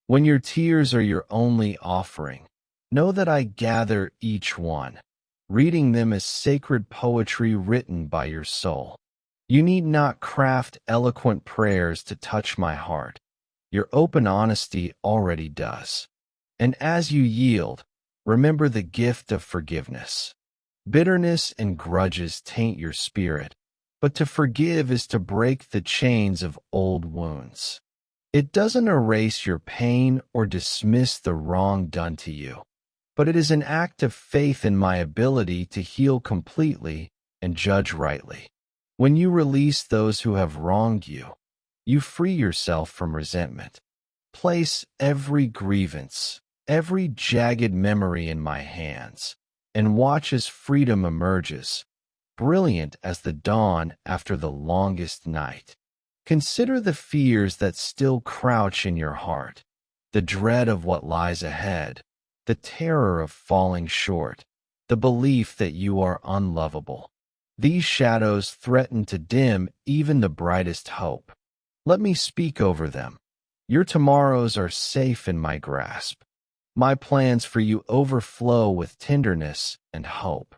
When your tears are your only offering, know that I gather each one, reading them as sacred poetry written by your soul. You need not craft eloquent prayers to touch my heart. Your open honesty already does. And as you yield, remember the gift of forgiveness. Bitterness and grudges taint your spirit, but to forgive is to break the chains of old wounds. It doesn't erase your pain or dismiss the wrong done to you, but it is an act of faith in my ability to heal completely and judge rightly. When you release those who have wronged you, you free yourself from resentment. Place every grievance, every jagged memory in my hands, and watch as freedom emerges, brilliant as the dawn after the longest night. Consider the fears that still crouch in your heart, the dread of what lies ahead, the terror of falling short, the belief that you are unlovable. These shadows threaten to dim even the brightest hope. Let me speak over them. Your tomorrows are safe in my grasp. My plans for you overflow with tenderness and hope.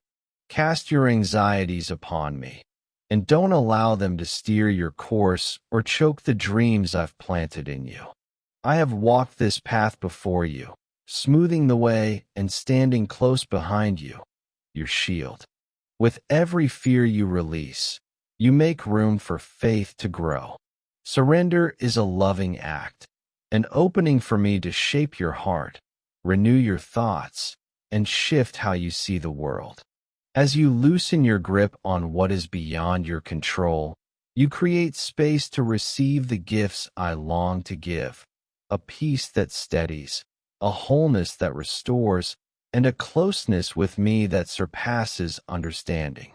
Cast your anxieties upon me, and don't allow them to steer your course or choke the dreams I've planted in you. I have walked this path before you, smoothing the way and standing close behind you, your shield. With every fear you release, you make room for faith to grow. Surrender is a loving act, an opening for me to shape your heart, renew your thoughts, and shift how you see the world. As you loosen your grip on what is beyond your control, you create space to receive the gifts I long to give, a peace that steadies, a wholeness that restores, and a closeness with me that surpasses understanding.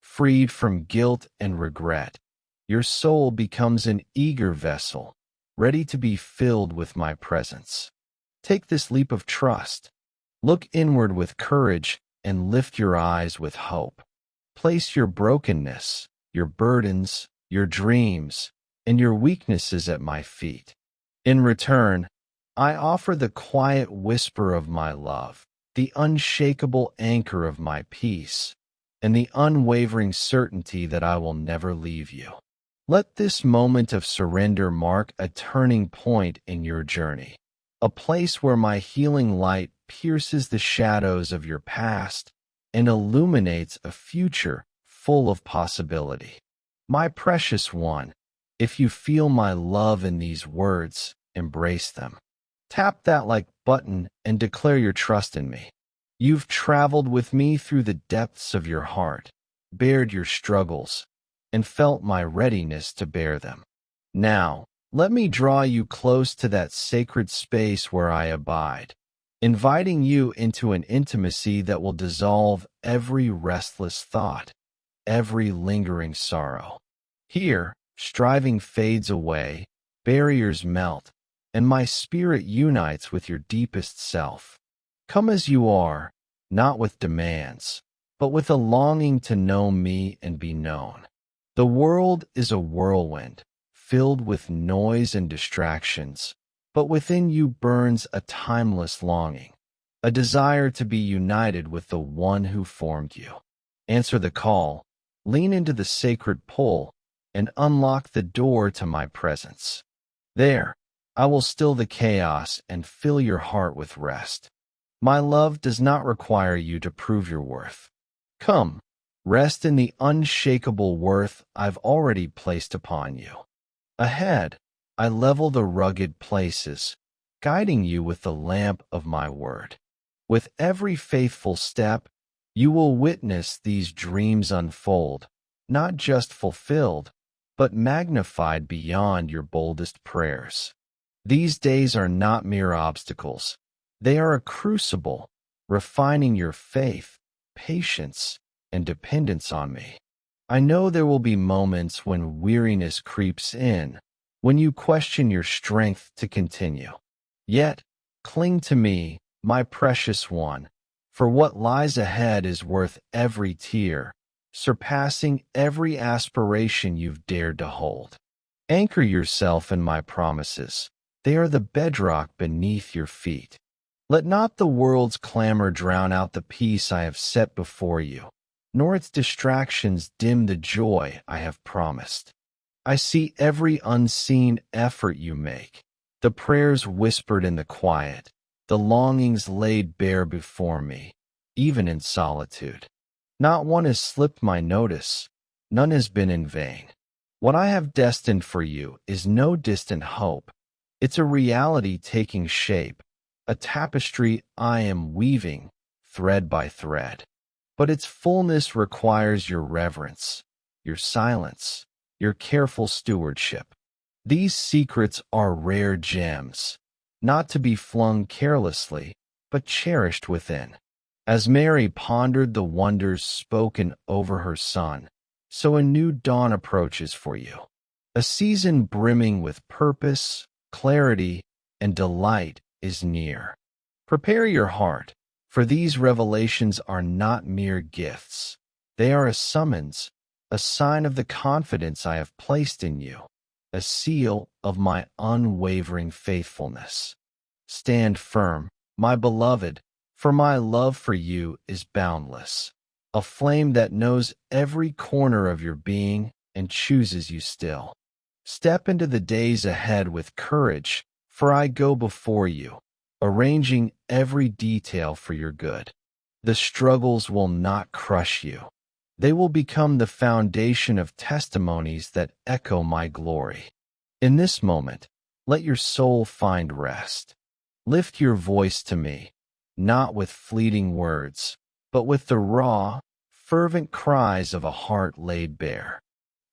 Freed from guilt and regret, your soul becomes an eager vessel, ready to be filled with my presence. Take this leap of trust. Look inward with courage and lift your eyes with hope. Place your brokenness, your burdens, your dreams, and your weaknesses at my feet. In return, I offer the quiet whisper of my love, the unshakable anchor of my peace, and the unwavering certainty that I will never leave you. Let this moment of surrender mark a turning point in your journey, a place where my healing light pierces the shadows of your past and illuminates a future full of possibility. My precious one, if you feel my love in these words, embrace them. Tap that like button and declare your trust in me. You've traveled with me through the depths of your heart, bared your struggles, and felt my readiness to bear them. Now, let me draw you close to that sacred space where I abide, inviting you into an intimacy that will dissolve every restless thought, every lingering sorrow. Here, striving fades away, barriers melt, and my spirit unites with your deepest self. Come as you are, not with demands, but with a longing to know me and be known. The world is a whirlwind, filled with noise and distractions, but within you burns a timeless longing, a desire to be united with the one who formed you. Answer the call, lean into the sacred pull, and unlock the door to my presence. There, I will still the chaos and fill your heart with rest. My love does not require you to prove your worth. Come, rest in the unshakable worth I've already placed upon you. Ahead, I level the rugged places, guiding you with the lamp of my word. With every faithful step, you will witness these dreams unfold, not just fulfilled, but magnified beyond your boldest prayers. These days are not mere obstacles. They are a crucible, refining your faith, patience, and dependence on me. I know there will be moments when weariness creeps in, when you question your strength to continue. Yet, cling to me, my precious one, for what lies ahead is worth every tear, surpassing every aspiration you've dared to hold. Anchor yourself in my promises. They are the bedrock beneath your feet. Let not the world's clamor drown out the peace I have set before you, nor its distractions dim the joy I have promised. I see every unseen effort you make, the prayers whispered in the quiet, the longings laid bare before me, even in solitude. Not one has slipped my notice, none has been in vain. What I have destined for you is no distant hope. It's a reality taking shape, a tapestry I am weaving, thread by thread. But its fullness requires your reverence, your silence, your careful stewardship. These secrets are rare gems, not to be flung carelessly, but cherished within. As Mary pondered the wonders spoken over her son, so a new dawn approaches for you, a season brimming with purpose, clarity, and delight is near. Prepare your heart, for these revelations are not mere gifts. They are a summons, a sign of the confidence I have placed in you, a seal of my unwavering faithfulness. Stand firm, my beloved, for my love for you is boundless, a flame that knows every corner of your being and chooses you still. Step into the days ahead with courage, for I go before you, arranging every detail for your good. The struggles will not crush you. They will become the foundation of testimonies that echo my glory. In this moment, let your soul find rest. Lift your voice to me, not with fleeting words, but with the raw, fervent cries of a heart laid bare.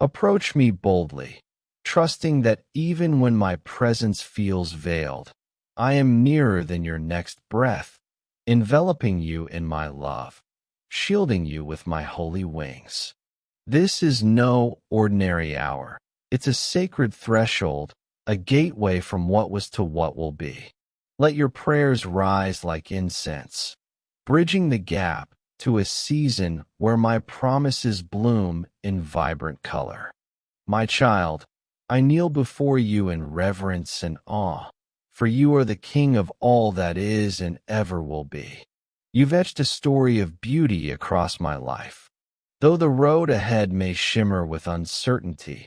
Approach me boldly, trusting that even when my presence feels veiled, I am nearer than your next breath, enveloping you in my love, shielding you with my holy wings. This is no ordinary hour. It's a sacred threshold, a gateway from what was to what will be. Let your prayers rise like incense, bridging the gap to a season where my promises bloom in vibrant color. My child, I kneel before you in reverence and awe, for you are the King of all that is and ever will be. You've etched a story of beauty across my life. Though the road ahead may shimmer with uncertainty,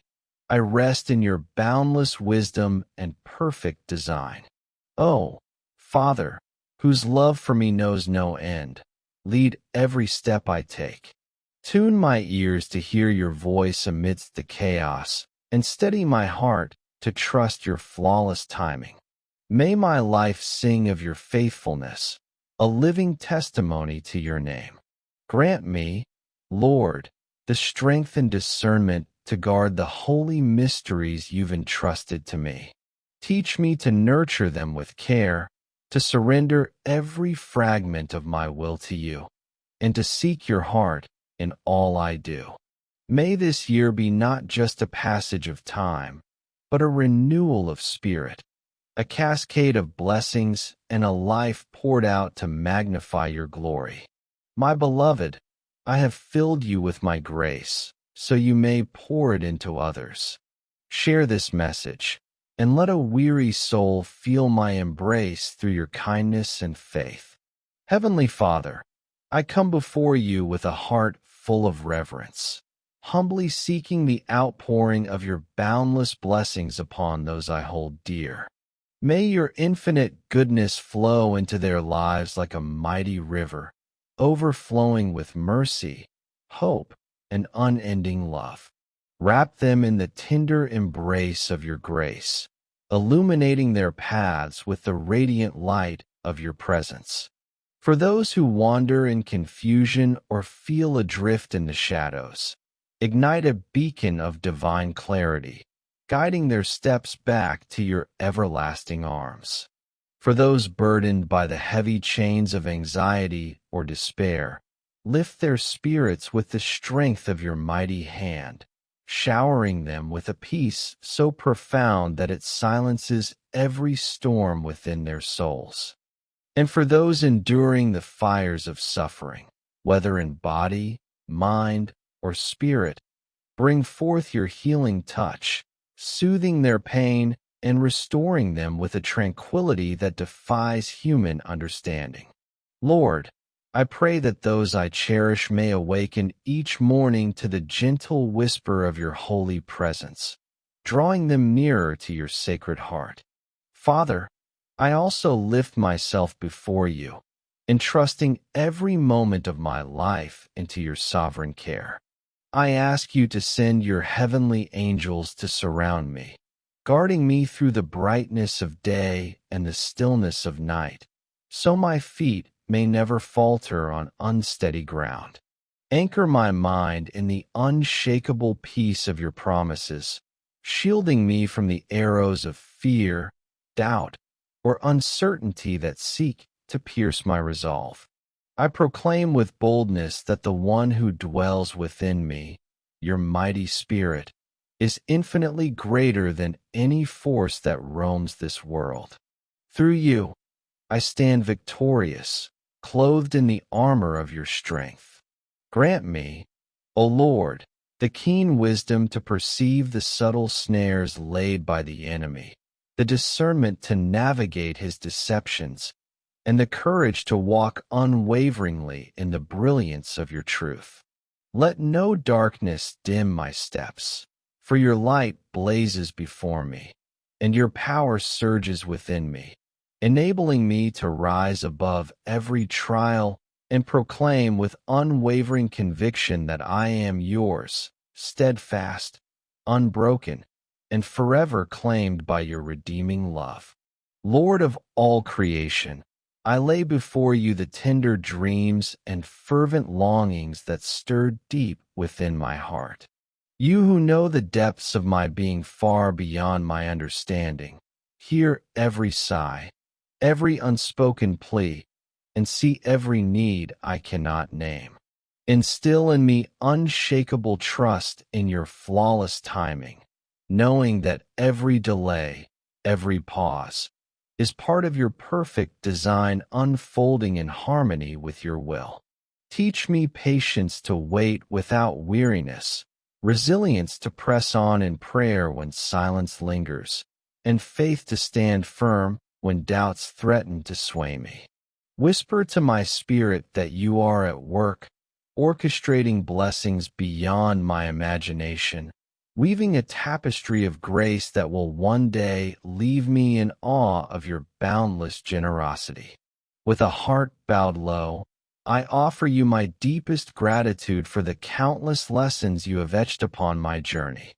I rest in your boundless wisdom and perfect design. Oh, Father, whose love for me knows no end, lead every step I take. Tune my ears to hear your voice amidst the chaos, and steady my heart to trust your flawless timing. May my life sing of your faithfulness, a living testimony to your name. Grant me, Lord, the strength and discernment to guard the holy mysteries you've entrusted to me. Teach me to nurture them with care, to surrender every fragment of my will to you, and to seek your heart in all I do. May this year be not just a passage of time, but a renewal of spirit, a cascade of blessings and a life poured out to magnify your glory. My beloved, I have filled you with my grace, so you may pour it into others. Share this message, and let a weary soul feel my embrace through your kindness and faith. Heavenly Father, I come before you with a heart full of reverence, humbly seeking the outpouring of your boundless blessings upon those I hold dear. May your infinite goodness flow into their lives like a mighty river, overflowing with mercy, hope, and unending love. Wrap them in the tender embrace of your grace, illuminating their paths with the radiant light of your presence. For those who wander in confusion or feel adrift in the shadows, ignite a beacon of divine clarity, guiding their steps back to your everlasting arms. For those burdened by the heavy chains of anxiety or despair, lift their spirits with the strength of your mighty hand, showering them with a peace so profound that it silences every storm within their souls. And for those enduring the fires of suffering, whether in body, mind, or spirit, bring forth your healing touch, soothing their pain and restoring them with a tranquility that defies human understanding. Lord, I pray that those I cherish may awaken each morning to the gentle whisper of your holy presence, drawing them nearer to your sacred heart. Father, I also lift myself before you, entrusting every moment of my life into your sovereign care. I ask you to send your heavenly angels to surround me, guarding me through the brightness of day and the stillness of night, so my feet may never falter on unsteady ground. Anchor my mind in the unshakable peace of your promises, shielding me from the arrows of fear, doubt, or uncertainty that seek to pierce my resolve. I proclaim with boldness that the one who dwells within me, your mighty Spirit, is infinitely greater than any force that roams this world. Through you, I stand victorious, clothed in the armor of your strength. Grant me, O Lord, the keen wisdom to perceive the subtle snares laid by the enemy, the discernment to navigate his deceptions, and the courage to walk unwaveringly in the brilliance of your truth. Let no darkness dim my steps, for your light blazes before me, and your power surges within me, enabling me to rise above every trial and proclaim with unwavering conviction that I am yours, steadfast, unbroken, and forever claimed by your redeeming love. Lord of all creation, I lay before you the tender dreams and fervent longings that stir deep within my heart. You who know the depths of my being far beyond my understanding, hear every sigh, every unspoken plea, and see every need I cannot name. Instill in me unshakable trust in your flawless timing, knowing that every delay, every pause, is part of your perfect design unfolding in harmony with your will. Teach me patience to wait without weariness, resilience to press on in prayer when silence lingers, and faith to stand firm when doubts threaten to sway me. Whisper to my spirit that you are at work, orchestrating blessings beyond my imagination, weaving a tapestry of grace that will one day leave me in awe of your boundless generosity. With a heart bowed low, I offer you my deepest gratitude for the countless lessons you have etched upon my journey.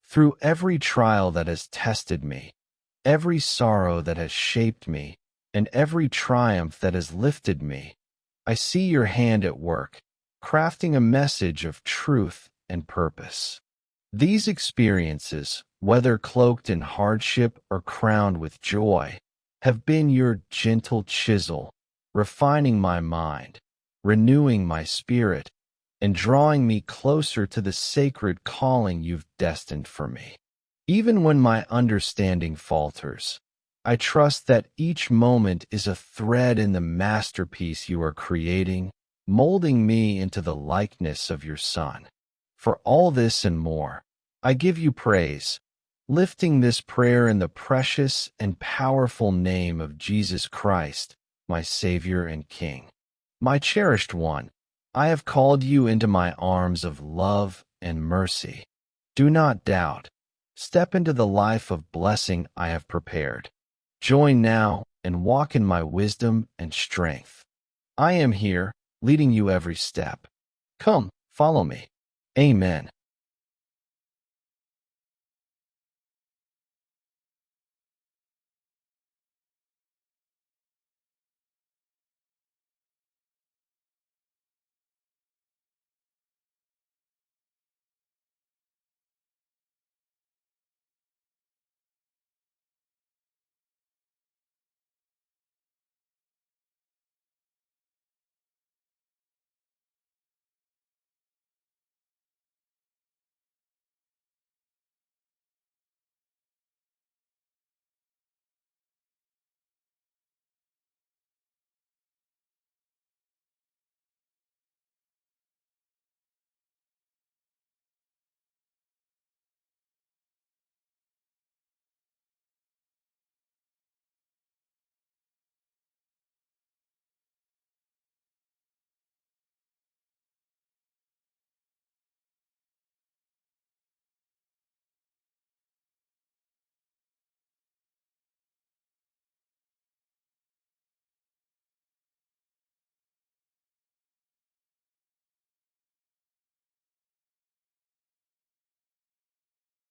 Through every trial that has tested me, every sorrow that has shaped me, and every triumph that has lifted me, I see your hand at work, crafting a message of truth and purpose. These experiences, whether cloaked in hardship or crowned with joy, have been your gentle chisel, refining my mind, renewing my spirit, and drawing me closer to the sacred calling you've destined for me. Even when my understanding falters, I trust that each moment is a thread in the masterpiece you are creating, molding me into the likeness of your Son. For all this and more, I give you praise, lifting this prayer in the precious and powerful name of Jesus Christ, my Savior and King. My cherished one, I have called you into my arms of love and mercy. Do not doubt. Step into the life of blessing I have prepared. Join now and walk in my wisdom and strength. I am here, leading you every step. Come, follow me. Amen.